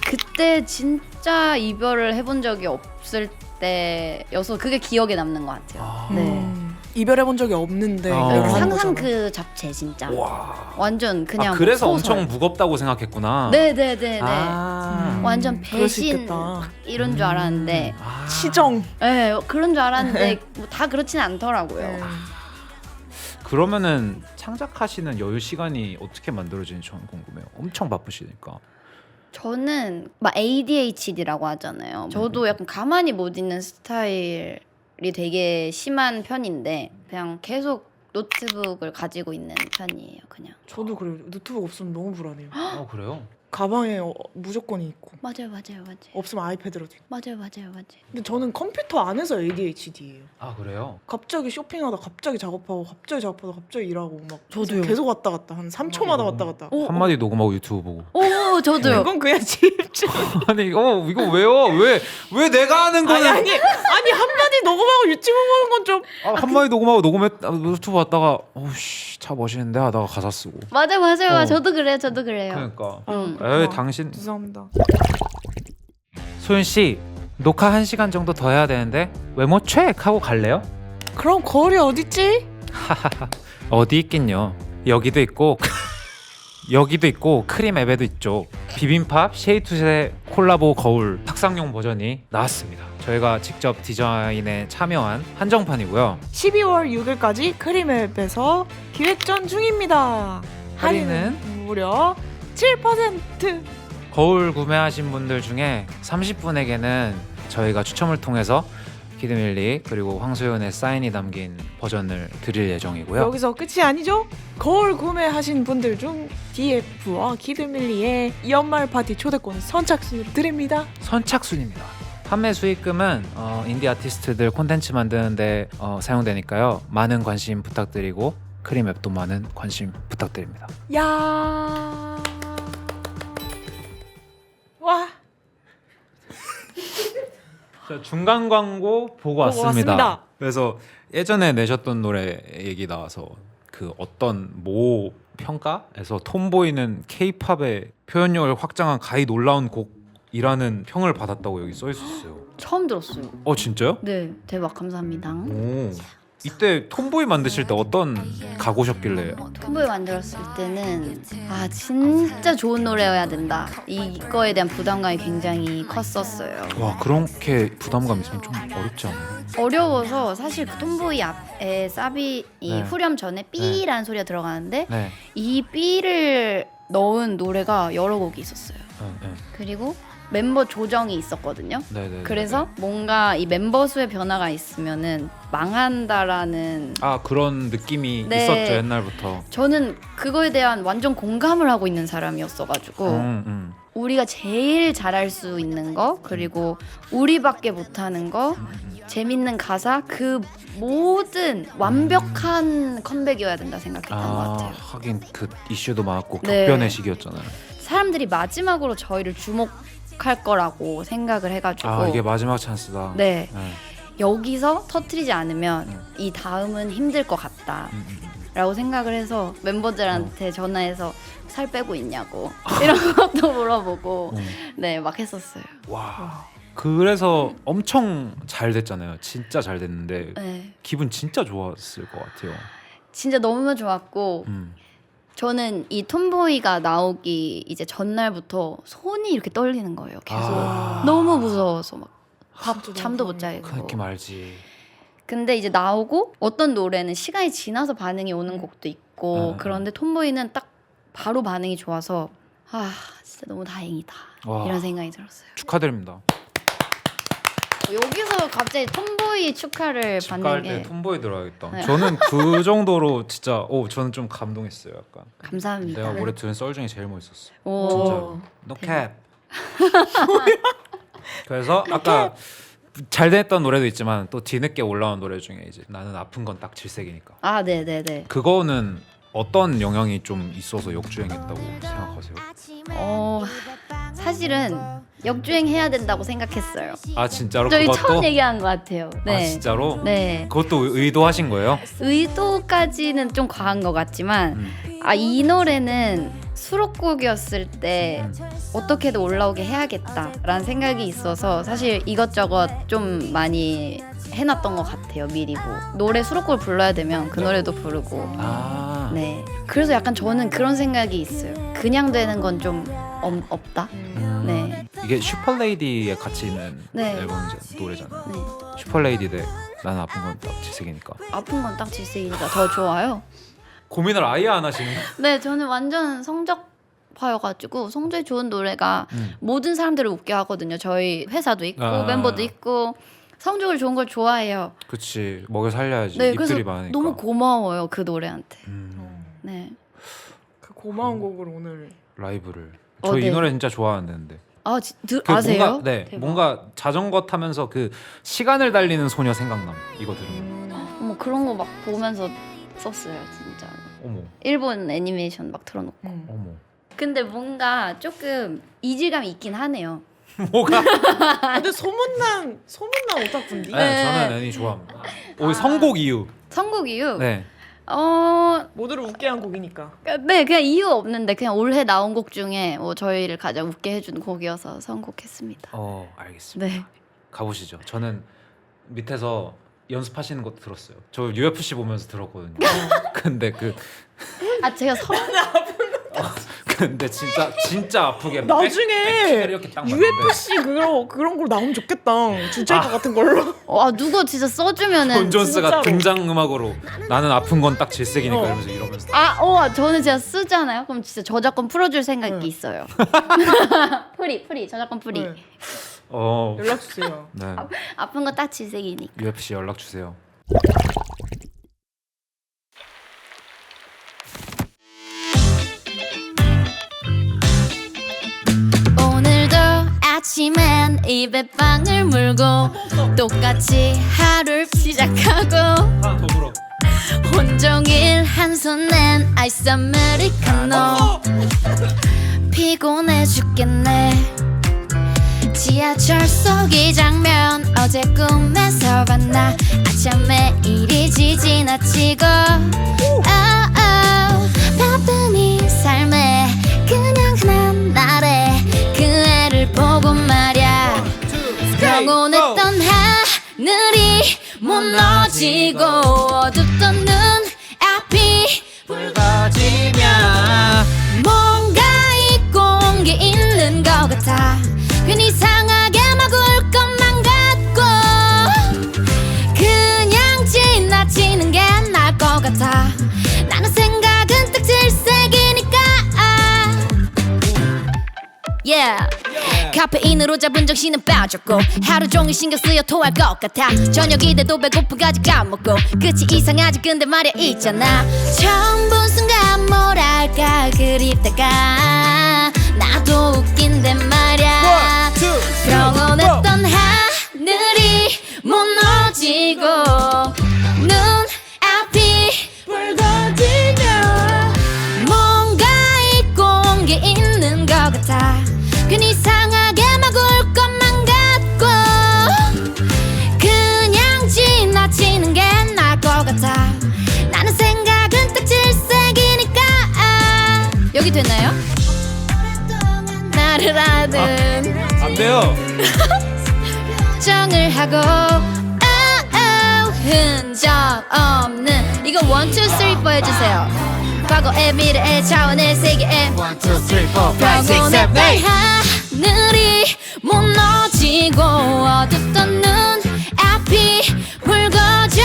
그때 진짜 이별을 해본 적이 없을 때여서 그게 기억에 남는 것 같아요. 네. 이별해본 적이 없는데 어. 이별을 하는 상상 거잖아. 그 잡채 진짜 와. 완전 그냥 아, 그래서 뭐 소설. 엄청 무겁다고 생각했구나. 네네네네 아. 완전 그럴 수 배신 있겠다. 이런 줄 알았는데 아. 치정. 네, 그런 줄 알았는데 뭐 다 그렇진 않더라고요. 네. 그러면은 창작하시는 여유 시간이 어떻게 만들어지는지 저는 궁금해요. 엄청 바쁘시니까. 저는 막 ADHD라고 하잖아요. 저도 약간 가만히 못 있는 스타일이 되게 심한 편인데 그냥 계속 노트북을 가지고 있는 편이에요. 그냥. 저도 그래요. 노트북 없으면 너무 불안해요. 그래요? 가방에 무조건 있고 맞아요. 없으면 아이패드라도 있고. 맞아요. 근데 저는 컴퓨터 안에서 ADHD예요. 아, 그래요? 갑자기 쇼핑하다 갑자기 작업하고 갑자기 일하고 막 저도요. 계속 왔다 갔다 한 3초마다 왔다 갔다. 한마디 녹음하고 유튜브 보고. 오, 저도요. 이건 그냥 집중. 아니, 이거 왜요? 왜 내가 하는 거는 아니 한마디 녹음하고 유튜브 보는 건 좀. 한마디 녹음하고 유튜브 왔다가 어우씨 차 멋있는데 하다가 가사 쓰고. 맞아요. 어. 저도 그래요. 그러니까. 에이, 그렇구나. 당신 죄송합니다. 소윤 씨 녹화 1시간 정도 더 해야 되는데 외모 체크 하고 갈래요? 그럼 거울이 어딨지? 어디 있긴요. 여기도 있고 여기도 있고 크림 앱에도 있죠. 비빔밥 쉐이투의 콜라보 거울 탁상용 버전이 나왔습니다. 저희가 직접 디자인에 참여한 한정판이고요. 12월 6일까지 크림앱에서 기획전 중입니다. 할인은 무려 7%. 거울 구매하신 분들 중에 30분에게는 저희가 추첨을 통해서 키드밀리 그리고 황소연의 사인이 담긴 버전을 드릴 예정이고요. 여기서 끝이 아니죠? 거울 구매하신 분들 중 DF와 키드밀리의 연말 파티 초대권 선착순으로 드립니다. 선착순입니다. 판매 수익금은 인디 아티스트들 콘텐츠 만드는데 사용되니까요. 많은 관심 부탁드리고 크림앱도 많은 관심 부탁드립니다. 야. 와. 자, 중간 광고 보고 왔습니다. 왔습니다. 그래서 예전에 내셨던 노래 얘기 나와서 그 어떤 모 평가에서 톰보이는 K-팝의 표현력을 확장한 가히 놀라운 곡이라는 평을 받았다고 여기 써 있었어요. 처음 들었어요. 진짜요? 네, 대박 감사합니다. 오. 이때 톰보이 만드실 때 어떤 각오셨길래? 톰보이 만들었을 때는 진짜 좋은 노래여야 된다. 이거에 대한 부담감이 굉장히 컸었어요. 와, 그렇게 부담감 있으면 좀 어렵지 않아요? 어려워서 사실 그 톰보이 앞에 사비 네. 후렴 전에 삐라는 소리가 들어가는데 네. 이 삐를 넣은 노래가 여러 곡이 있었어요. 네. 그리고 멤버 조정이 있었거든요. 네네. 그래서 뭔가 이 멤버 수의 변화가 있으면은 망한다라는 그런 느낌이 네. 있었죠, 옛날부터. 저는 그거에 대한 완전 공감을 하고 있는 사람이었어가지고 우리가 제일 잘할 수 있는 거 그리고 우리밖에 못하는 거 재밌는 가사 그 모든 완벽한 컴백이어야 된다 생각했던 것 같아요. 하긴 그 이슈도 많았고 네. 격변의 시기였잖아요. 사람들이 마지막으로 저희를 주목할 거라고 생각을 해가지고 이게 마지막 찬스다. 네 네. 여기서 터트리지 않으면 이 다음은 힘들 것 같다 라고 생각을 해서 멤버들한테 전화해서 살 빼고 있냐고 이런 것도 물어보고 네 막 했었어요. 와. 그래서 엄청 잘 됐잖아요. 진짜 잘 됐는데 네 기분 진짜 좋았을 것 같아요. 진짜 너무 좋았고 저는 이 톰보이가 나오기 이제 전날부터 손이 이렇게 떨리는 거예요. 계속 너무 무서워서 막 잠도 못 자겠고 그 느낌 알지. 근데 이제 나오고 어떤 노래는 시간이 지나서 반응이 오는 곡도 있고 그런데 톰보이는 딱 바로 반응이 좋아서 아 진짜 너무 다행이다 와. 이런 생각이 들었어요. 축하드립니다. 여기서 갑자기 톰보이 축하를 집 받는 갈 게 때 톰보이 들어야겠다. 네. 저는 그 정도로 진짜 저는 좀 감동했어요. 약간 감사합니다. 내가 올해 들은 썰 중에 제일 멋있었어. 오. 진짜로. 노캡. 그래서 아까 잘 됐던 노래도 있지만 또 뒤늦게 올라온 노래 중에 이제 나는 아픈 건 딱 질색이니까. 아 네네네. 그거는 어떤 영향이 좀 있어서 역주행했다고 생각하세요? 사실은 역주행해야 된다고 생각했어요. 아 진짜로 저희 그것도? 처음 얘기한 것 같아요. 네. 아 진짜로? 네. 그것도 의도하신 거예요? 의도까지는 좀 과한 것 같지만 이 노래는 수록곡이었을 때 어떻게든 올라오게 해야겠다라는 생각이 있어서 사실 이것저것 좀 많이 해놨던 것 같아요. 미리 노래 수록곡을 불러야 되면 그 노래도 부르고 네 그래서 약간 저는 그런 생각이 있어요. 그냥 되는 건 좀 없다. 네. 이게 슈퍼레이디에 같이 있는 네. 앨범 노래잖아요. 네. 슈퍼레이디 대 나는 아픈 건 딱 질색이니까. 아픈 건 딱 질색이니까 더 좋아요. 고민을 아예 안 하시는 거예요? 네, 저는 완전 성적파여가지고 성적이 좋은 노래가 모든 사람들을 웃게 하거든요. 저희 회사도 있고 멤버도 있고 성적을 좋은 걸 좋아해요. 그치 먹여 살려야지. 네, 입들이 그래서 많으니까. 너무 고마워요 그 노래한테. 네. 그 고마운 곡을 오늘 라이브를. 저 이 네. 노래 진짜 좋아하는데. 아, 그 아세요? 뭔가, 네, 대박. 뭔가 자전거 타면서 그 시간을 달리는 소녀 생각남. 이거 들으면. 어머 그런 거 막 보면서 썼어요 진짜. 어머, 일본 애니메이션 막 틀어놓고. 어머. 근데 뭔가 조금 이질감이 있긴 하네요. 뭐가? 근데 소문난 오타쿠인데. 네, 저는 애니 좋아합니다. 오, 선곡 이유. 선곡 이유? 네. 모두를 웃게 한 곡이니까. 네, 그냥 이유 없는데 그냥 올해 나온 곡 중에 저희를 가장 웃게 해준 곡이어서 선곡했습니다. 알겠습니다. 네. 가보시죠. 저는 밑에서 연습하시는 것도 들었어요. 저 UFC 보면서 들었거든요. 근데 제가 근데 진짜 아프게 나중에 이렇게 딱 맞는데. UFC 그런 걸 나오면 좋겠다. 주제가 같은 걸로. 누구 진짜 써주면은 돈 존스가 진짜로. 등장 음악으로 나는 아픈 건 딱 질색이니까 이러면서 저는 진짜 쓰잖아요. 그럼 진짜 저작권 풀어줄 생각이 있어요. 프리 저작권 프리. 네. 연락 주세요. 네. 아픈 거 딱 질색이니까. UFC 연락 주세요. 오늘도 아침엔 입에 빵을 물고 똑같이 하루를 시작하고 하나 더 불어. 온종일 한 손엔 아이스 아메리카노 피곤해 죽겠네. 지하철 속 이 장면 어제 꿈에서 봤나. 아침에 일이지 지나치고 바쁜 이 삶에 그냥 흔한 날에 그 애를 보고 말야. 평온했던 하늘이 무너지고 어둡던 눈 앞이 붉어지며 뭔가 잊고 온 게 있는 것 같아. 괜히 이상하게 막 울 것만 같고 그냥 지나치는 게 나을 것 같아. 나는 생각은 딱 질색이니까 yeah. 카페인으로 잡은 정신은 빠졌고 하루 종일 신경 쓰여 토할 것 같아. 저녁이 돼도 배고픈 까지 까먹고 끝이 이상하지 근데 말야 있잖아. 처음 본 순간 뭐랄까 그립다가 나도 웃긴데 말야. 평온했던 하늘이 무너지고 눈 앞이 붉어지며 뭔가 잊고 온 게 있는 것 같아. 괜히 이상하게 막 울 것만 같고 그냥 지나치는 게 나을 것 같아. 나는 생각은 딱 질색이니까 여기 되나요? 나를 아는 안 돼요. 정을 하고 흔적 없는 이거 1, 2, 3, 4 해주세요. 과거의 미래의 차원의 세계에 1, 2, 3, 4, 5, 6, 7, 8 하늘이 무너지고 어둡던 눈 앞이 붉어져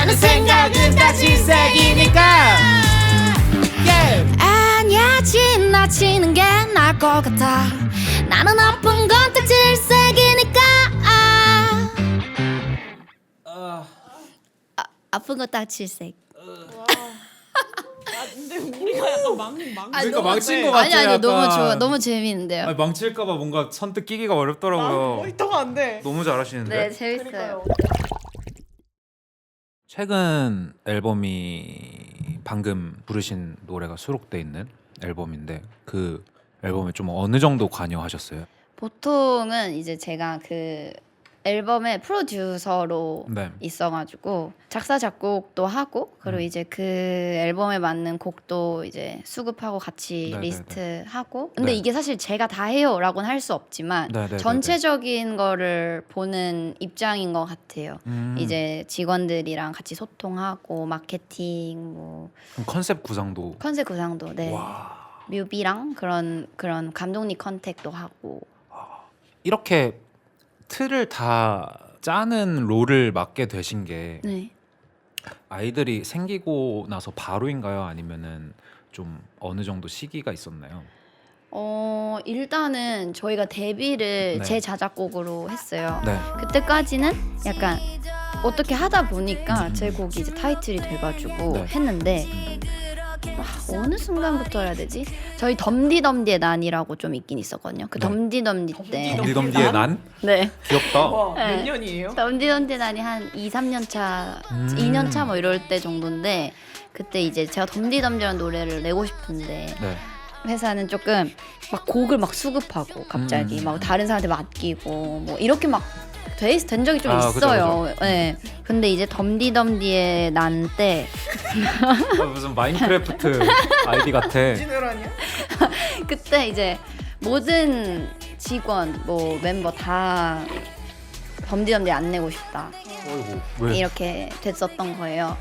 나는 생각은 다 질색이니까. 아니야 지나치는 게 나을 것 같아. 나는 아픈 건 다 질색이니까. 아픈 건 다 질색. 근데 우리가 약간 망. 그러니까 망친 거 같아. 아니 너무 약간. 좋아. 너무 재미있는데요. 아니, 망칠까봐 뭔가 선뜻 끼기가 어렵더라고요. 머리터가 안 돼. 너무 잘하시는데. 네 재밌어요. 최근 앨범이 방금 부르신 노래가 수록돼 있는 앨범인데 그 앨범에 좀 어느 정도 관여하셨어요? 보통은 이제 제가 그 앨범의 프로듀서로 네. 있어가지고 작사 작곡도 하고 그리고 이제 그 앨범에 맞는 곡도 이제 수급하고 같이 네네네. 리스트 하고 근데 네. 이게 사실 제가 다 해요라고는 할 수 없지만 네네네네. 전체적인 거를 보는 입장인 것 같아요. 이제 직원들이랑 같이 소통하고 마케팅 뭐 그럼 컨셉 구상도. 컨셉 구상도 네 와. 뮤비랑 그런 감독님 컨택도 하고 이렇게 틀을 다 짜는 롤을 맡게 되신 게 네. 아이들이 생기고 나서 바로인가요? 아니면은 좀 어느 정도 시기가 있었나요? 일단은 저희가 데뷔를 네. 제 자작곡으로 했어요. 네. 그때까지는 약간 어떻게 하다 보니까 제 곡이 이제 타이틀이 돼가지고 네. 했는데 어느 순간부터 해야 되지? 저희 덤디덤디의 난이라고 좀 있긴 있었거든요. 그 네. 덤디덤디 때 덤디덤디의 난? 네. 귀엽다. 와, 네. 몇 년이에요? 덤디덤디 난이 한 2, 3년 차, 2년 차 뭐 이럴 때 정도인데 그때 이제 제가 덤디덤디라는 노래를 내고 싶은데 네. 회사는 조금 막 곡을 막 수급하고 갑자기 막 다른 사람한테 맡기고 뭐 이렇게 막 된 적이 좀 아, 그죠, 있어요. 네. 근데 이제 덤디덤디의 난 때 무슨 마인크래프트 아이디 같아. 진을 아니야? 그때 이제 모든 직원 뭐 멤버 다 덤디덤디 안 내고 싶다 어이구, 왜? 이렇게 됐었던 거예요.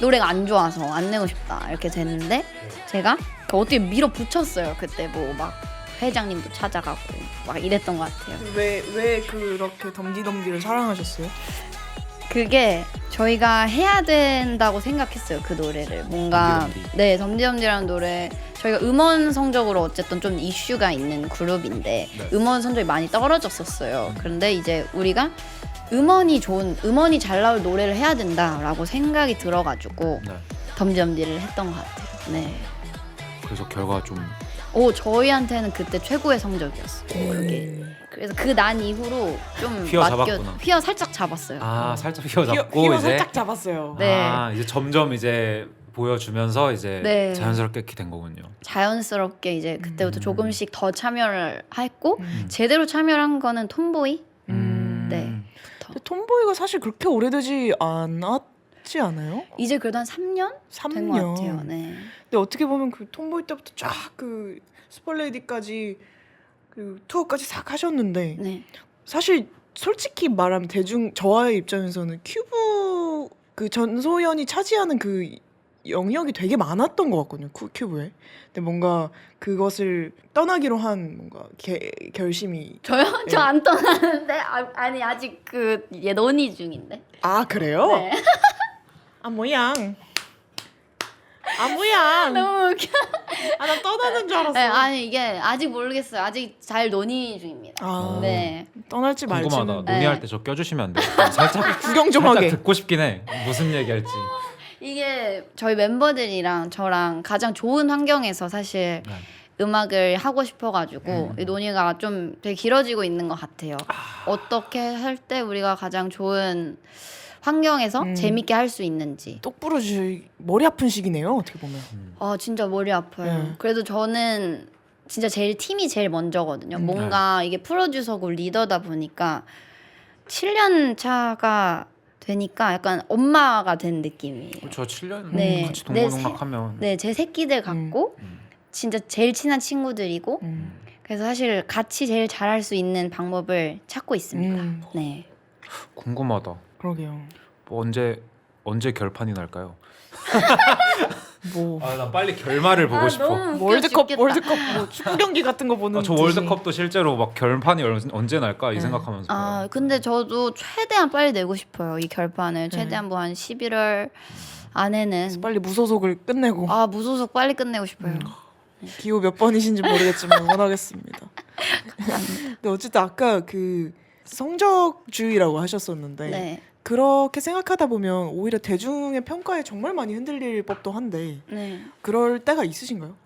노래가 안 좋아서 안 내고 싶다 이렇게 됐는데 제가 어떻게 밀어붙였어요. 그때 뭐 막 회장님도 찾아가고 막 이랬던 것 같아요. 왜 그렇게 덤디덤디를 사랑하셨어요? 그게 저희가 해야 된다고 생각했어요. 그 노래를 뭔가 덤디덤디. 네 덤디덤디라는 노래 저희가 음원 성적으로 어쨌든 좀 이슈가 있는 그룹인데 네. 음원 성적이 많이 떨어졌었어요. 그런데 이제 우리가 음원이 잘 나올 노래를 해야 된다라고 생각이 들어가지고 네. 덤디덤디를 했던 것 같아요. 네. 그래서 결과 좀 저희한테는 그때 최고의 성적이었어요. 그게. 그래서 그 난 이후로 좀 휘어잡았구나. 휘어 살짝 잡았어요. 살짝 휘어잡고 휘어 이제 살짝 잡았어요. 네. 이제 점점 이제 보여주면서 이제 네. 자연스럽게 이렇게 된 거군요. 자연스럽게 이제 그때부터 조금씩 더 참여를 했고 제대로 참여를 한 거는 톰보이. 네. 근데 톰보이가 사실 그렇게 오래되지 않았지 않아요? 이제 그래도 한 3년 된 것 3년. 같아요. 네. 근데 어떻게 보면 그 톰보이 때부터 쫙 그 슈퍼레이디까지 그 투어까지 싹 하셨는데 네. 사실 솔직히 말하면 저와의 입장에서는 큐브 그 전소연이 차지하는 그 영역이 되게 많았던 것 같거든요. 큐브에. 근데 뭔가 그것을 떠나기로 한 뭔가 결심이 저요? 저 안 떠나는데 아니 아직 얘 논의 중인데. 아 그래요? 네. 아 모양. 아 모양. 너무 웃겨. 나 떠나는 줄 알았어. 네, 아니 이게 아직 모르겠어요. 아직 잘 논의 중입니다. 아, 네. 떠날지 말지는 궁금하다. 네. 논의할 때 저 껴주시면 안 돼요? 살짝 구경 좀 살짝 하게. 듣고 싶긴 해. 무슨 얘기할지. 이게 저희 멤버들이랑 저랑 가장 좋은 환경에서 사실 네. 음악을 하고 싶어가지고 이 논의가 좀 되게 길어지고 있는 것 같아요. 어떻게 할 때 우리가 가장 좋은 환경에서 재밌게 할 수 있는지. 똑부러지 머리 아픈 시기네요. 어떻게 보면. 진짜 머리 아파요. 네. 그래도 저는 진짜 팀이 제일 먼저거든요. 뭔가 이게 프로듀서고 리더다 보니까 7년 차가 되니까 약간 엄마가 된 느낌이에요. 그렇죠. 7년 네. 같이 동고동락하면 네, 제 새끼들 같고 진짜 제일 친한 친구들이고 그래서 사실 같이 제일 잘할 수 있는 방법을 찾고 있습니다. 네. 그러게요. 궁금하다. 뭐 언제 결판이 날까요? 뭐 나 빨리 결말을 보고 싶어. 너무 웃겨 월드컵 죽겠다. 뭐 축구 경기 같은 거 보는 저 듯이. 월드컵도 실제로 막 결판이 언제 날까 이 네. 생각하면서. 아 근데 저도 최대한 빨리 내고 싶어요. 이 결판을 최대한 뭐 한 11월 안에는 빨리 무소속을 끝내고 무소속 빨리 끝내고 싶어요. 기호 몇 번이신지 모르겠지만 응원하겠습니다. 근데 어쨌든 아까 그 성적주의라고 하셨었는데 네. 그렇게 생각하다 보면 오히려 대중의 평가에 정말 많이 흔들릴 법도 한데 네. 그럴 때가 있으신가요?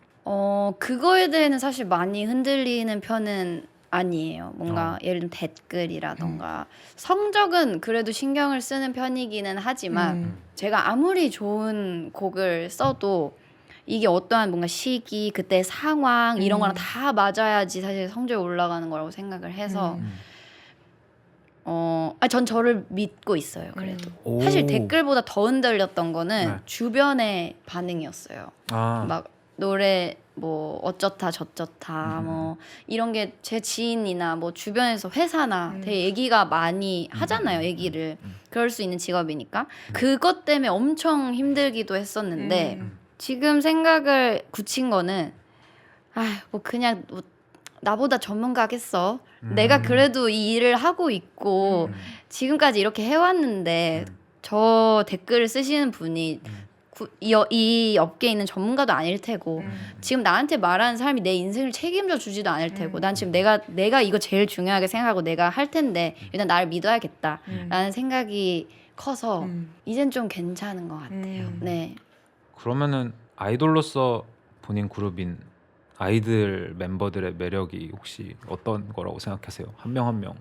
그거에 대해는 사실 많이 흔들리는 편은 아니에요. 뭔가 예를 들면 댓글이라던가 성적은 그래도 신경을 쓰는 편이기는 하지만 제가 아무리 좋은 곡을 써도 이게 어떠한 뭔가 시기, 그때 상황 이런 거랑 다 맞아야지 사실 성적이 올라가는 거라고 생각을 해서 전 저를 믿고 있어요. 그래도 오. 사실 댓글보다 더 흔들렸던 거는 네. 주변의 반응이었어요. 막 노래 뭐 어쩌다 저쩌다 뭐 이런 게 제 지인이나 뭐 주변에서 회사나 되게 얘기가 많이 하잖아요. 얘기를 그럴 수 있는 직업이니까 그것 때문에 엄청 힘들기도 했었는데 지금 생각을 굳힌 거는 뭐 그냥 뭐 나보다 전문가겠어. 내가 그래도 이 일을 하고 있고 지금까지 이렇게 해왔는데 저 댓글을 쓰시는 분이 이 업계에 있는 전문가도 아닐 테고 지금 나한테 말하는 사람이 내 인생을 책임져 주지도 않을 테고 난 지금 내가 이거 제일 중요하게 생각하고 내가 할 텐데 일단 나를 믿어야겠다라는 생각이 커서 이젠 좀 괜찮은 것 같아요. 네. 그러면은 아이돌로서 본인 그룹인 아이들 member들의 매력이 혹시 어떤 거라고 생각하세요? 한 명 한 명.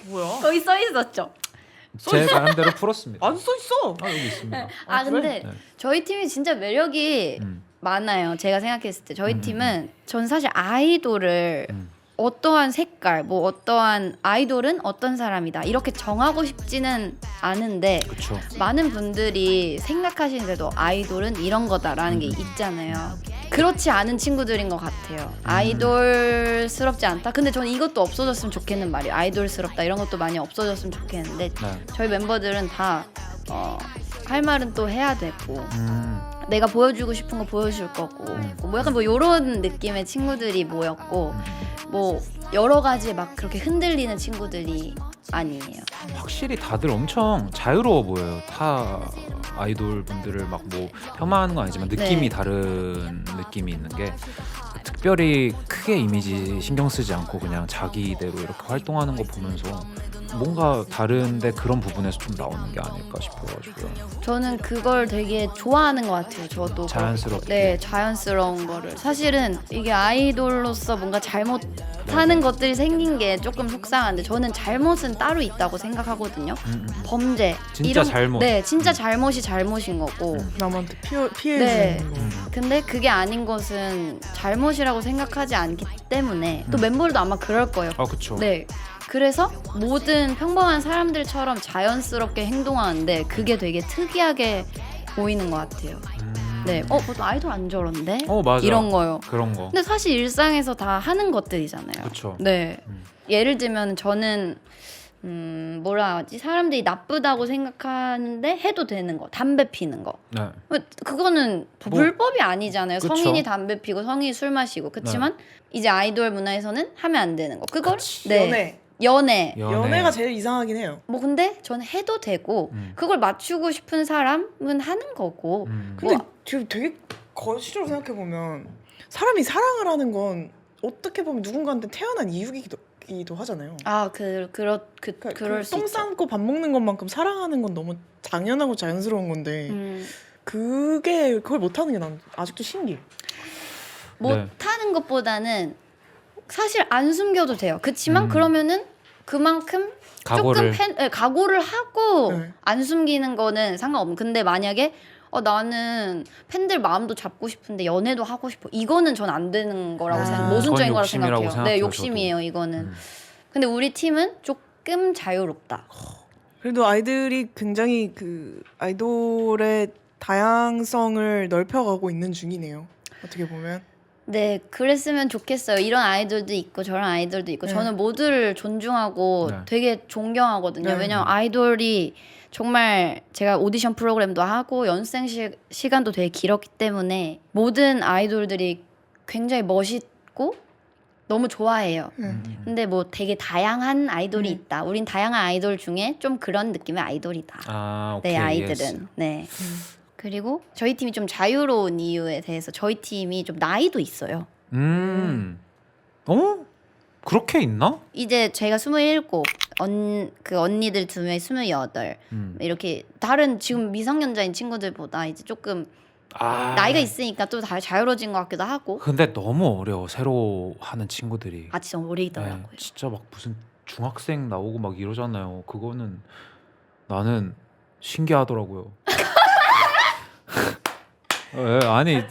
뭐야? 거기 써 있었죠. 제 나름대로 풀었습니다. 안 써 있어. 여기 있습니다. 근데 네. 저희 팀이 진짜 매력이 많아요. 제가 생각했을 때 저희 팀은 전 사실 아이돌을 어떠한 색깔, 뭐 어떠한 아이돌은 어떤 사람이다 이렇게 정하고 싶지는 않은데 그렇죠. 많은 분들이 생각하시는데도 아이돌은 이런 거다라는 게 있잖아요. 그렇지 않은 친구들인 것 같아요. 아이돌스럽지 않다. 근데 저는 이것도 없어졌으면 좋겠는 말이에요. 아이돌스럽다 이런 것도 많이 없어졌으면 좋겠는데 네. 저희 멤버들은 다 할 말은 또 해야 되고 내가 보여주고 싶은 거 보여줄 거고 뭐 약간 뭐 이런 느낌의 친구들이 모였고 뭐 여러 가지 막 그렇게 흔들리는 친구들이 아니에요. 확실히 다들 엄청 자유로워 보여요. 타 아이돌 분들을 막 뭐 폄하하는 건 아니지만 느낌이 네. 다른 느낌이 있는 게 특별히 크게 이미지 신경 쓰지 않고 그냥 자기대로 이렇게 활동하는 거 보면서 뭔가 다른데 그런 부분에서 좀 나오는 게 아닐까 싶어가지고요. 저는 그걸 되게 좋아하는 것 같아요. 저도 자연스럽게. 네, 자연스러운 거를. 사실은 이게 아이돌로서 뭔가 잘못하는 것들이 생긴 게 조금 속상한데 저는 잘못은 따로 있다고 생각하거든요. 범죄 진짜 잘못. 네, 진짜 잘못이 잘못인 거고. 남한테 피해 네. 주는 거. 근데 그게 아닌 것은 잘못이라고 생각하지 않기 때문에 또 멤버들도 아마 그럴 거예요. 그렇죠. 네. 그래서 모든 평범한 사람들처럼 자연스럽게 행동하는데 그게 되게 특이하게 보이는 것 같아요. 네. 보통 아이돌 안 저런데? 맞아. 이런 거요. 그런 거. 근데 사실 일상에서 다 하는 것들이잖아요. 그쵸. 네. 예를 들면 저는 뭐라 하지? 사람들이 나쁘다고 생각하는데 해도 되는 거. 담배 피는 거. 네. 그거는 뭐, 불법이 아니잖아요. 그쵸. 성인이 담배 피고 성인이 술 마시고. 그렇지만 이제 아이돌 문화에서는 하면 안 되는 거. 그걸 네. 연애가 제일 이상하긴 해요. 뭐 근데 저는 해도 되고 그걸 맞추고 싶은 사람은 하는 거고. 근데 뭐, 지금 되게 거시적으로 생각해 보면 사람이 사랑을 하는 건 어떻게 보면 누군가한테 태어난 이유기도 하잖아요. 그럴 수 똥 있죠. 싸고 밥 먹는 것만큼 사랑하는 건 너무 당연하고 자연스러운 건데 그걸 못하는 게 난 아직도 신기해. 못하는 것보다는 사실 안 숨겨도 돼요. 그치만 그러면은 그만큼 각오를. 조금 각오를 하고 네. 안 숨기는 거는 상관없는. 근데 만약에 나는 팬들 마음도 잡고 싶은데 연애도 하고 싶어. 이거는 전 안 되는 거라고 생각. 모순적인 그건 거라고 욕심이라고 생각해요. 생각해요, 네, 욕심이에요, 이거는. 근데 우리 팀은 조금 자유롭다. 그래도 아이들이 굉장히 그 아이돌의 다양성을 넓혀가고 있는 중이네요. 어떻게 보면. 네, 그랬으면 좋겠어요. 이런 아이돌도 있고 저런 아이돌도 있고 네. 저는 모두를 존중하고 네. 되게 존경하거든요. 네. 왜냐면 아이돌이 정말 제가 오디션 프로그램도 하고 연습생 시간도 되게 길었기 때문에 모든 아이돌들이 굉장히 멋있고 너무 좋아해요. 근데 뭐 되게 다양한 아이돌이 있다. 우린 다양한 아이돌 중에 좀 그런 느낌의 아이돌이다. 오케이, 내 아이들은. yes. 네. 그리고 저희 팀이 좀 자유로운 이유에 대해서 저희 팀이 좀 나이도 있어요. 그렇게 있나? 이제 제가 27, 그 언니들 2명이 28 이렇게 다른 지금 미성년자인 친구들보다 이제 조금 나이가 있으니까 또 다 자유로워진 것 같기도 하고. 근데 너무 어려워 새로 하는 친구들이. 아 진짜 어리더라고요. 네, 진짜 막 무슨 중학생 나오고 막 이러잖아요. 그거는 나는 신기하더라고요. 아니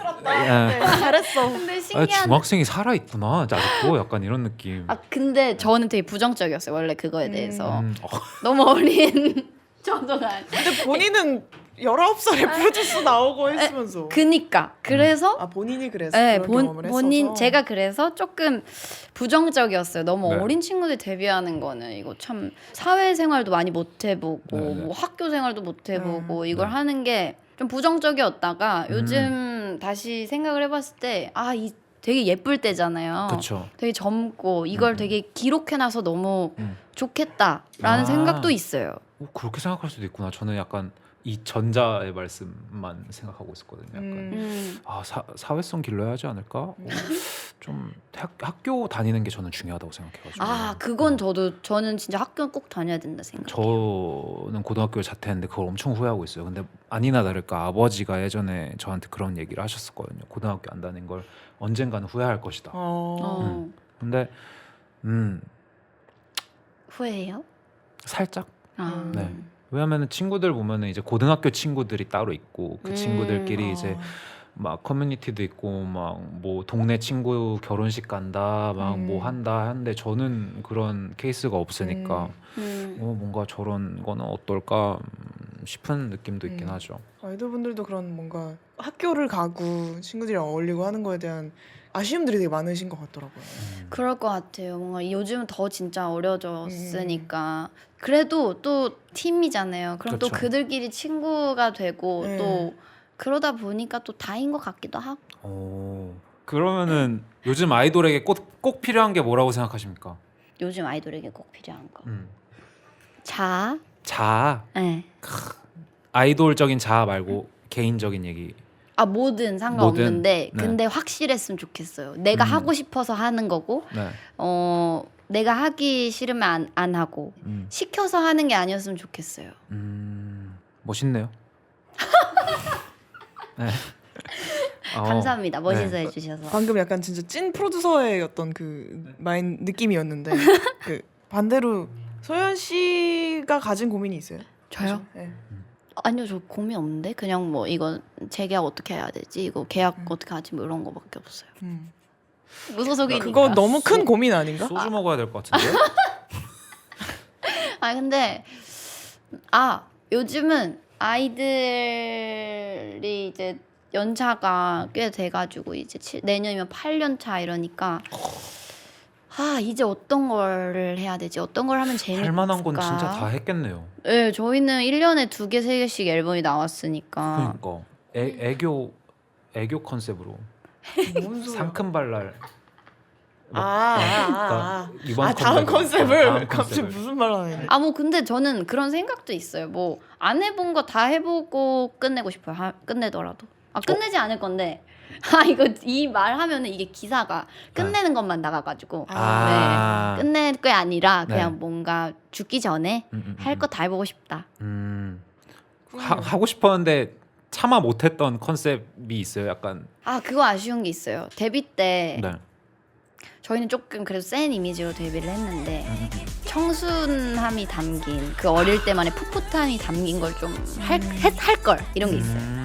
잘했어. 근데 신기한. 중학생이 살아 있구나 아직도 약간 이런 느낌. 근데 저는 되게 부정적이었어요 원래 그거에 대해서. 음. 너무 어린 정도가. 근데 본인은 19살에 프로듀스 나오고 했으면서. 그니까 그래서 본인이 그래서 네, 그런 경험을 본인 했어서. 제가 그래서 조금 부정적이었어요. 너무 네. 어린 친구들 데뷔하는 거는 이거 참 사회생활도 많이 못 해보고 네, 네. 뭐 학교 생활도 못 해보고 이걸 하는 게 좀 부정적이었다가 요즘 다시 생각을 해봤을 때 이 되게 예쁠 때잖아요. 그쵸. 되게 젊고 이걸 되게 기록해놔서 너무 좋겠다라는 생각도 있어요. 그렇게 생각할 수도 있구나. 저는 약간 이 전자의 말씀만 생각하고 있었거든요. 약간 사회성 길러야 하지 않을까? 좀 학교 다니는 게 저는 중요하다고 생각해가지고. 그건 저는 진짜 학교 꼭 다녀야 된다 생각해요. 저는 고등학교에 자퇴했는데 그걸 엄청 후회하고 있어요. 근데 아니나 다를까 아버지가 예전에 저한테 그런 얘기를 하셨었거든요. 고등학교 안 다닌 걸 언젠가는 후회할 것이다. 근데 후회해요? 살짝. 네. 왜냐면은 친구들 보면은 이제 고등학교 친구들이 따로 있고 그 친구들끼리 이제 막 커뮤니티도 있고 막 뭐 동네 친구 결혼식 간다 막 뭐 한다 하는데 저는 그런 케이스가 없으니까 뭔가 저런 거는 어떨까 싶은 느낌도 있긴 하죠. 아이돌분들도 그런 뭔가 학교를 가고 친구들이랑 어울리고 하는 거에 대한 아쉬움들이 되게 많으신 것 같더라고요. 그럴 것 같아요. 뭔가 요즘은 더 진짜 어려졌으니까. 그래도 또 팀이잖아요. 그럼 또 그쵸. 그들끼리 친구가 되고 네. 또 그러다 보니까 또 다인 것 같기도 하고. 그러면은 요즘 아이돌에게 꼭 필요한 게 뭐라고 생각하십니까? 요즘 아이돌에게 꼭 필요한 거. 음. 자아? 자아. 네. 아이돌적인 자아 말고 개인적인 얘기. 뭐든 상관없는데 뭐든, 네. 근데 확실했으면 좋겠어요. 내가 하고 싶어서 하는 거고 네. 내가 하기 싫으면 안 하고 시켜서 하는 게 아니었으면 좋겠어요. 멋있네요. 네. 감사합니다. 멋있어 네. 해주셔서. 방금 약간 진짜 찐 프로듀서의 어떤 그 마인 느낌이었는데 그 반대로 소연 씨가 가진 고민이 있어요? 저요? 네. 아니요, 저 고민 없는데 그냥 뭐 이거 재계약 어떻게 해야 되지? 이거 계약 어떻게 하지? 뭐 이런 거밖에 없어요. 무소속이니까. 그거 너무 큰 고민 아닌가? 소주 먹어야 될 것 같은데. 근데 요즘은 아이들이 이제 연차가 꽤 돼가지고 이제 내년이면 8년 차 이러니까 이제 어떤 거를 해야 되지? 어떤 걸 하면 재밌을까? 할 만한 건 진짜 다 했겠네요. 네, 저희는 1년에 2개, 3개씩 앨범이 나왔으니까. 그러니까 애교 컨셉으로 뭔 소리야? 상큼발랄. 다음 다음 컨셉을 갑자기 컨셉을. 무슨 말 하는? 뭐 근데 저는 그런 생각도 있어요. 뭐 안 해본 거 다 해보고 끝내고 싶어요. 끝내더라도. 끝내지 않을 건데. 이거 이 말 하면은 이게 기사가 끝내는 것만 나가가지고 네, 끝낼 게 아니라 그냥 네. 뭔가 죽기 전에 할 거 다 해보고 싶다. 하고 싶었는데 차마 못했던 컨셉이 있어요. 약간. 그거 아쉬운 게 있어요. 데뷔 때 네. 저희는 조금 그래도 센 이미지로 데뷔를 했는데 청순함이 담긴 그 어릴 때만의 풋풋함이 담긴 걸 좀 할 걸 이런 게 있어요.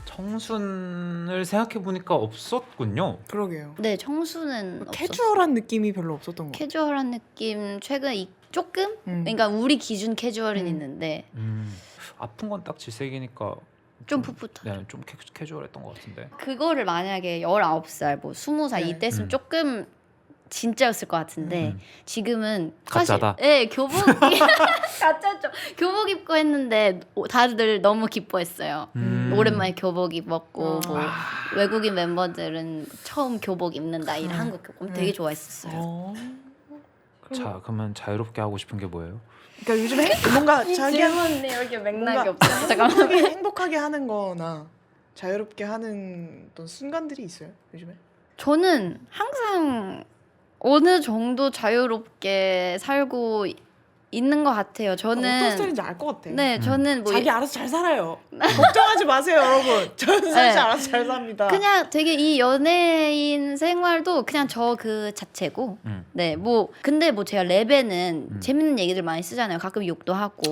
청순을 생각해 보니까 없었군요. 그러게요. 네, 청순은 없었어요. 캐주얼한 느낌이 별로 없었던 것 같아요. 캐주얼한 느낌 최근 조금 그러니까 우리 기준 캐주얼은 있는데 아픈 건 딱 질색이니까 좀 풋풋한. 네, 좀 캐주얼했던 것 같은데. 그거를 만약에 19살 뭐 20살 네. 이때였으면 조금 진짜였을 것 같은데 지금은 가짜다. 사실 네, 교복이 가짜죠. 교복 입고 했는데 다들 너무 기뻐했어요. 오랜만에 교복 입었고 뭐 외국인 멤버들은 처음 교복 입는다 이 한국 교복 되게 좋아했었어요. 자, 그러면 자유롭게 하고 싶은 게 뭐예요? 그러니까 요즘에 뭔가 자기 질문이 이렇게 맥락이 뭔가 없죠. 잠깐만. 행복하게 하는 거나 자유롭게 하는 어떤 순간들이 있어요 요즘에? 저는 항상 어느 정도 자유롭게 살고 있는 것 같아요. 저는 어떤 스타일인지 알 것 같아. 네, 저는 뭐 자기 알아서 잘 살아요. 걱정하지 마세요, 여러분. 저는 사실 알아서 잘 삽니다. 그냥 되게 이 연예인 생활도 그냥 저 그 자체고 네, 뭐 근데 뭐 제가 랩에는 재밌는 얘기들 많이 쓰잖아요. 가끔 욕도 하고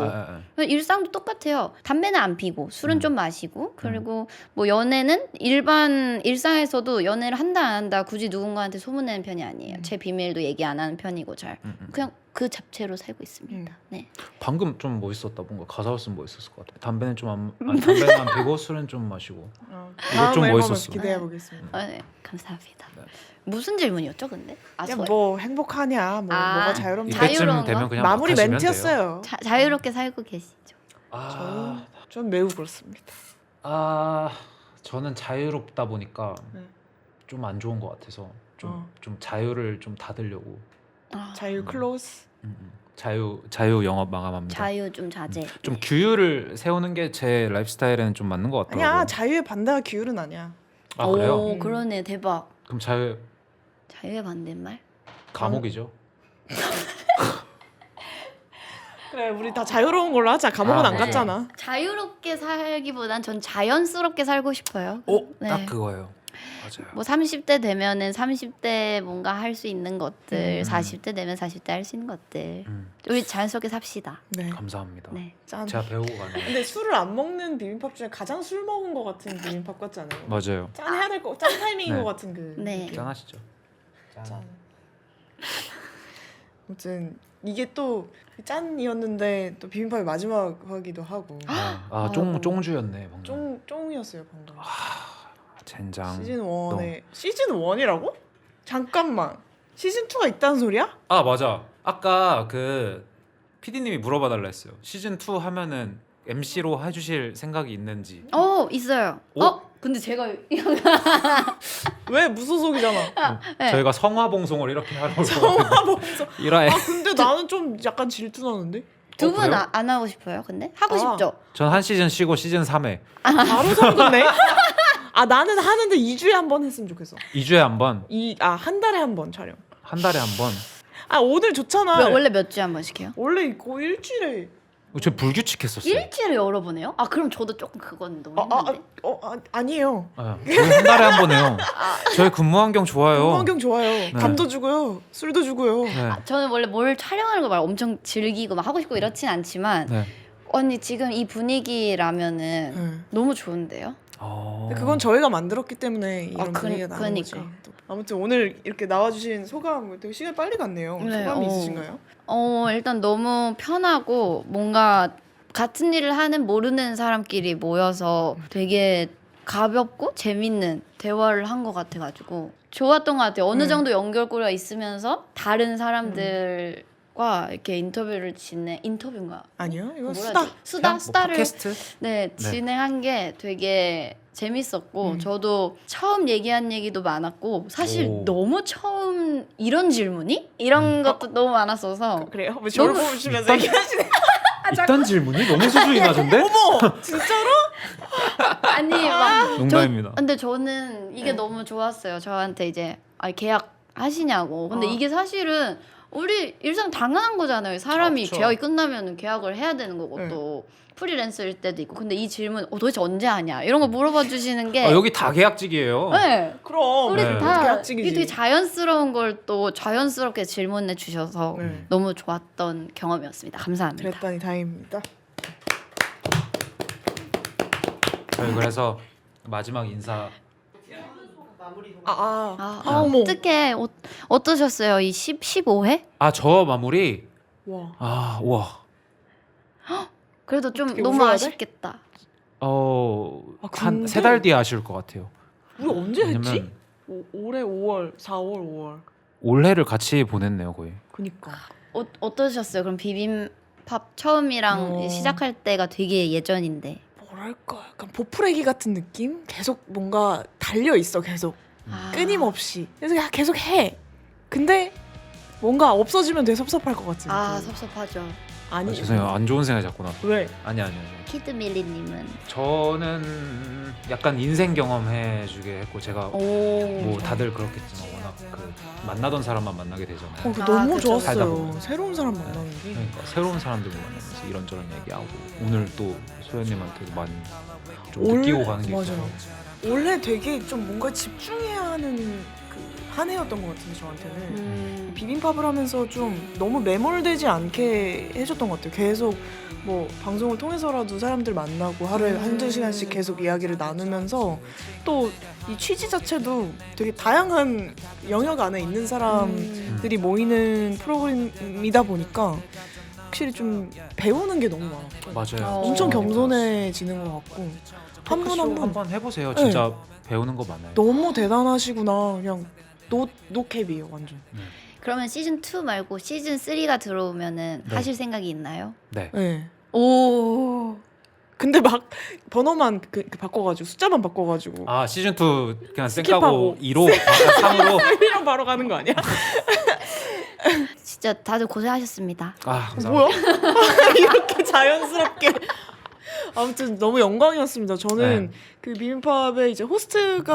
일상도 똑같아요. 담배는 안 피고 술은 좀 마시고 그리고 뭐 연애는 일반 일상에서도 연애를 한다 안 한다 굳이 누군가한테 소문내는 편이 아니에요. 제 비밀도 얘기 안 하는 편이고 잘 그냥 그 자체로 살고 있습니다. 네. 방금 좀 멋있었다. 뭔가 가사였으면 멋있었을 것 같아. 담배는 담배는 안 피고 술은 좀 마시고. 이거 좀 멋있었어. 기대해 보겠습니다. 네, 감사합니다. 무슨 질문이었죠, 근데? 그냥 뭐 행복하냐, 뭐가 자유롭냐. 자유로운 이때쯤 거? 되면 그냥 마무리 막 하시면 멘트였어요. 자유롭게 살고 계시죠. 전 매우 그렇습니다. 저는 자유롭다 보니까 좀 안 좋은 것 같아서 좀 자유를 좀 닫으려고. 자유 클로즈. 자유 영업 마감합니다. 자유 좀 자제. 좀 규율을 세우는 게 제 라이프 스타일에는 좀 맞는 것 같더라고요. 아니야, 자유의 반대가 규율은 아니야. 아 그래요? 오, 그러네. 대박. 그럼 자유의 반대말? 감옥이죠. 그래, 우리 다 자유로운 걸로 하자. 감옥은 안 네. 갔잖아. 자유롭게 살기보단 전 자연스럽게 살고 싶어요. 네. 딱 그거예요. 맞아요. 뭐 30대 되면은 30대 뭔가 할 수 있는 것들, 40대 되면 40대 할 수 있는 것들. 우리 자연스럽게 삽시다. 네. 감사합니다. 네. 짠. 제가 배우고 가는. 근데 술을 안 먹는 비빔밥 중에 가장 술 먹은 것 같은 비빔밥 같지 않아요? 맞아요. 짠 해야 될 거, 짠 타이밍인 네. 것 같은 그. 네. 느낌. 짠하시죠. 짠. 아무튼 이게 또 짠이었는데 또 비빔밥이 마지막이기도 하고. 쫑주였네 방금. 쫑이었어요 방금. 젠장. 시즌 1이라고? 잠깐만. 시즌 2가 있다는 소리야? 아 맞아. 아까 그 PD님이 물어봐달라 했어요. 시즌 2 하면은 MC로 해주실 생각이 있는지. 있어요. 근데 제가 왜 무소속이잖아. 네. 저희가 성화봉송을 이렇게 하려고. 성화봉송. 1화에. 근데 나는 좀 약간 질투 나는데. 두 분 그래요? 안 하고 싶어요? 근데 하고 싶죠. 전 한 시즌 쉬고 시즌 3회. 바로 성공네. 나는 하는데 2주에 한 번 했으면 좋겠어. 2주에 한 번. 한 달에 한 번 촬영. 한 달에 한 번. 오늘 좋잖아. 원래 몇 주에 한 번씩 해요? 원래 거의 일주일에. 저 불규칙했었어요. 일주일에 여러 번 해요? 그럼 저도 조금 그건 너무 힘든데. 아니에요. 저희 한 달에 한 번 해요. 저희 근무 환경 좋아요. 근무 환경 좋아요. 밥도 주고요. 술도 주고요. 네. 저는 원래 뭘 촬영하는 걸 막 엄청 즐기고 막 하고 싶고 이렇진 않지만 네. 언니 지금 이 분위기라면은 너무 좋은데요? 근데 그건 저희가 만들었기 때문에 이런 분위기가 나는 그러니까. 거지. 아무튼 오늘 이렇게 나와주신 소감, 되게 시간이 빨리 갔네요. 네, 소감이 있으신가요? 일단 너무 편하고 뭔가 같은 일을 하는 모르는 사람끼리 모여서 되게 가볍고 재밌는 대화를 한 것 같아가지고 좋았던 것 같아요. 어느 정도 연결고리가 있으면서 다른 사람들과 이렇게 인터뷰인가? 아니요, 이거 뭐라 수다. 수다를 팟캐스트? 진행한 게 되게 재밌었고 저도 처음 얘기한 얘기도 많았고 사실 너무 처음 이런 질문이? 이런 것도 너무 많았어서 그래요? 왜 저를 너무- 보시면서 얘기하시네? 이딴 질문이 너무 수준이 낮은데? 어머, 진짜로? 아니 막 농담입니다. 근데 저는 이게 너무 좋았어요. 저한테 이제 계약 하시냐고. 근데 이게 사실은 우리 일상 당연한 거잖아요. 사람이 그렇죠. 계약이 끝나면 계약을 해야 되는 거고 또 프리랜서일 때도 있고. 근데 이 질문 도대체 언제 하냐 이런 거 물어봐 주시는 게 여기 다 계약직이에요. 네. 그럼. 우리 네. 다 계약직이지. 이게 되게 자연스러운 걸 또 자연스럽게 질문해 주셔서 네. 너무 좋았던 경험이었습니다. 감사합니다. 그랬다니 다행입니다. 저희 그래서 마지막 인사. 어머. 어떻게 어떠셨어요? 이 15회? 저 마무리. 와. 와. 그래도 좀 어떻게 너무 웃어야 돼? 아쉽겠다. 한 근데- 3달 뒤에 아실 것 같아요. 우리 언제 했지? 왜냐면 올해 5월, 4월, 5월. 올해를 같이 보냈네요 거의. 그니까. 어떠셨어요? 그럼 비빔밥 처음이랑 시작할 때가 되게 예전인데. 뭐랄까 약간 보풀애기 같은 느낌? 계속 뭔가 달려 있어 계속 끊임없이. 그래서 야, 계속 해. 근데 뭔가 없어지면 되게 섭섭할 것 같은. 섭섭하죠. 아니 죄송해요 안 좋은 생각 자꾸 나. 왜? 아니. 키드밀리님은 저는 약간 인생 경험해주게 했고 제가 뭐 다들 그렇겠지만 워낙 그 만나던 사람만 만나게 되잖아요. 너무 그쵸. 살다 좋았어요. 보면. 새로운 사람 만나는 게. 그러니까 새로운 사람들 만나면서 이런저런 얘기하고 오늘 또 소연님한테도 많이 좀 느끼고 가는 게 맞아. 있어서 원래 되게 좀 뭔가 집중해야 하는 그 한 해였던 것 같은데 저한테는 비빔밥을 하면서 좀 너무 매몰되지 않게 해줬던 것 같아요. 계속 뭐 방송을 통해서라도 사람들 만나고 하루에 한두 시간씩 계속 이야기를 나누면서 또 이 취지 자체도 되게 다양한 영역 안에 있는 사람들이 모이는 프로그램이다 보니까 확실히 좀 배우는 게 너무 많았고 맞아요. 엄청 겸손해지는 것 같고 한 분 한 분 한번 해보세요. 진짜 배우는 거 많아요. 너무 대단하시구나. 그냥 노캡이에요 완전. 그러면 시즌 2 말고 시즌 3가 들어오면은 네. 하실 생각이 있나요? 네. 네. 오. 근데 막 번호만 그 바꿔가지고 숫자만 바꿔가지고 시즌 2 그냥 쌩 스킵하고. 까고 2로 3으로. 이랑 바로 가는 거 아니야? 진짜 다들 고생하셨습니다. 감사합니다. 뭐야? 이렇게 자연스럽게. 아무튼 너무 영광이었습니다. 저는 네. 그 비빔밥에 이제 호스트를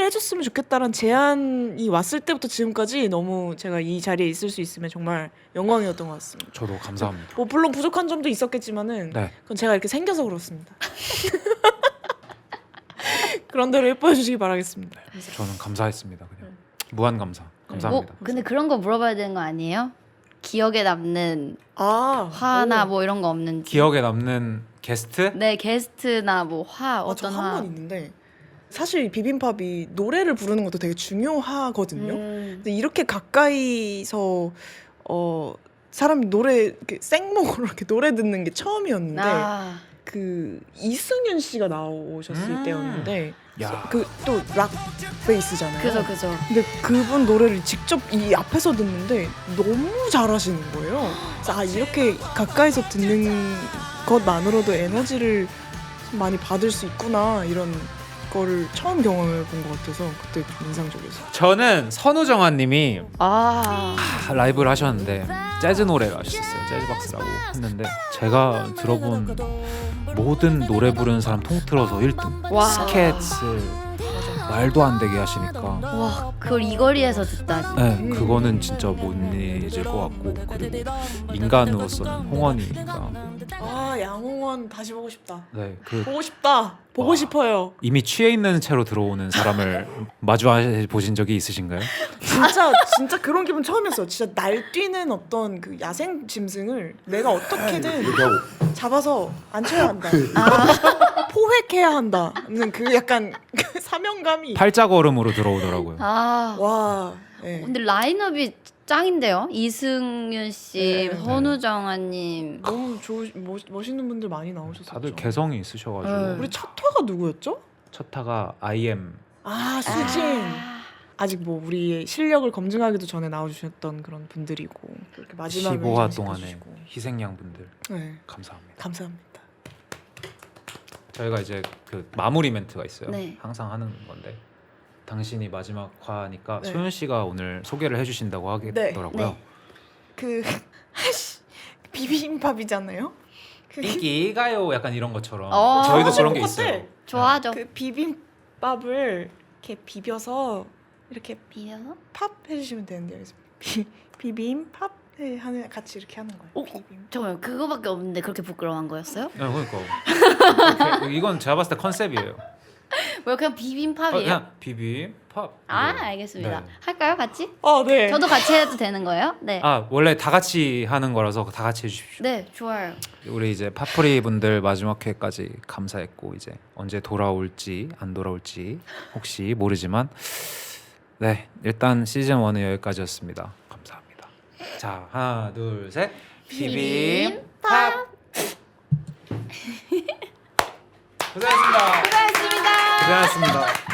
해줬으면 좋겠다라는 제안이 왔을 때부터 지금까지 너무 제가 이 자리에 있을 수 있으면 정말 영광이었던 것 같습니다. 저도 감사합니다. 뭐 물론 부족한 점도 있었겠지만은 네. 그건 제가 이렇게 생겨서 그렇습니다. 그런 대로 예뻐해 주시기 바라겠습니다. 저는 감사했습니다. 그냥 무한 감사합니다. 근데 그런 거 물어봐야 되는 거 아니에요? 기억에 남는 오. 화나 뭐 이런 거 없는지. 기억에 남는 게스트? 네, 게스트나 뭐 화 어떤 저 한 화. 번 있는데 사실 비빔밥이 노래를 부르는 것도 되게 중요하거든요. 근데 이렇게 가까이서 사람이 노래 이렇게 생목으로 이렇게 노래 듣는 게 처음이었는데 그 이승윤 씨가 나오셨을 때였는데 야. 그 또 락 베이스잖아요. 그죠. 근데 그분 노래를 직접 이 앞에서 듣는데 너무 잘하시는 거예요. 그래서 이렇게 가까이서 듣는 것만으로도 에너지를 좀 많이 받을 수 있구나 이런 거를 처음 경험해 본 것 같아서 그때 좀 인상적이었어요. 저는 선우정아님이 아. 라이브를 하셨는데 재즈 노래를 하셨어요. 재즈박스라고 했는데 제가 들어본 모든 노래 부르는 사람 통틀어서 1등. 와. 스캣을 말도 안 되게 하시니까 와, 그걸 이 거리에서 듣다니. 네, 그거는 진짜 못 잊을 것 같고 그리고 인간으로서는 홍원이가 양홍원 다시 보고 싶다. 네, 보고 싶다. 보고 와. 싶어요. 이미 취해 있는 채로 들어오는 사람을 마주 보신 적이 있으신가요? 진짜 그런 기분 처음이었어요. 진짜 날뛰는 어떤 그 야생 짐승을 내가 어떻게든 잡아서 앉혀야 한다. 포획해야 한다는 그 약간 그 사명감이. 팔자걸음으로 들어오더라고요. 와. 네. 근데 라인업이 짱인데요. 이승윤 씨, 네. 선우정아님. 너무 멋있는 분들 많이 나오셨었죠. 다들 개성이 있으셔가지고 네. 우리 첫 화가 누구였죠? 첫 타가 IM 수진. 아직 뭐 우리의 실력을 검증하기도 전에 나와주셨던 그런 분들이고 그렇게 마지막에 15화 잘 동안의 지켜주시고. 희생양분들 네. 감사합니다. 감사합니다. 저희가 이제 그 마무리 멘트가 있어요. 네. 항상 하는 건데 당신이 마지막 화니까 네. 소연 씨가 오늘 소개를 해주신다고 하겠더라고요. 네. 그 비빔밥이잖아요. 그 인기가요 약간 이런 것처럼 어. 저희도 그런 게 똑같아. 있어요. 좋아하죠. 그 비빔밥을 이렇게 비벼서 이렇게 비벼서? 팝 해주시면 되는데요. 그래서 비빔밥 하는 같이 이렇게 하는 거예요. 비빔. 정말 그거밖에 없는데 그렇게 부끄러운 거였어요? 네, 그러니까 이건 제가 봤을 때 컨셉이에요. 왜 그냥 비빔밥이에요? 그냥 비빔밥. 알겠습니다. 네. 할까요, 같이? 네. 저도 같이 해도 되는 거예요? 네. 원래 다 같이 하는 거라서 다 같이 해주십시오. 네, 좋아요. 우리 이제 파프리 분들 마지막 회까지 감사했고 이제 언제 돌아올지 안 돌아올지 혹시 모르지만 네 일단 시즌 1은 여기까지였습니다. 감사합니다. 자 하나 둘 셋 비빔밥 고생하셨습니다. 수고하셨습니다. 고생하셨습니다.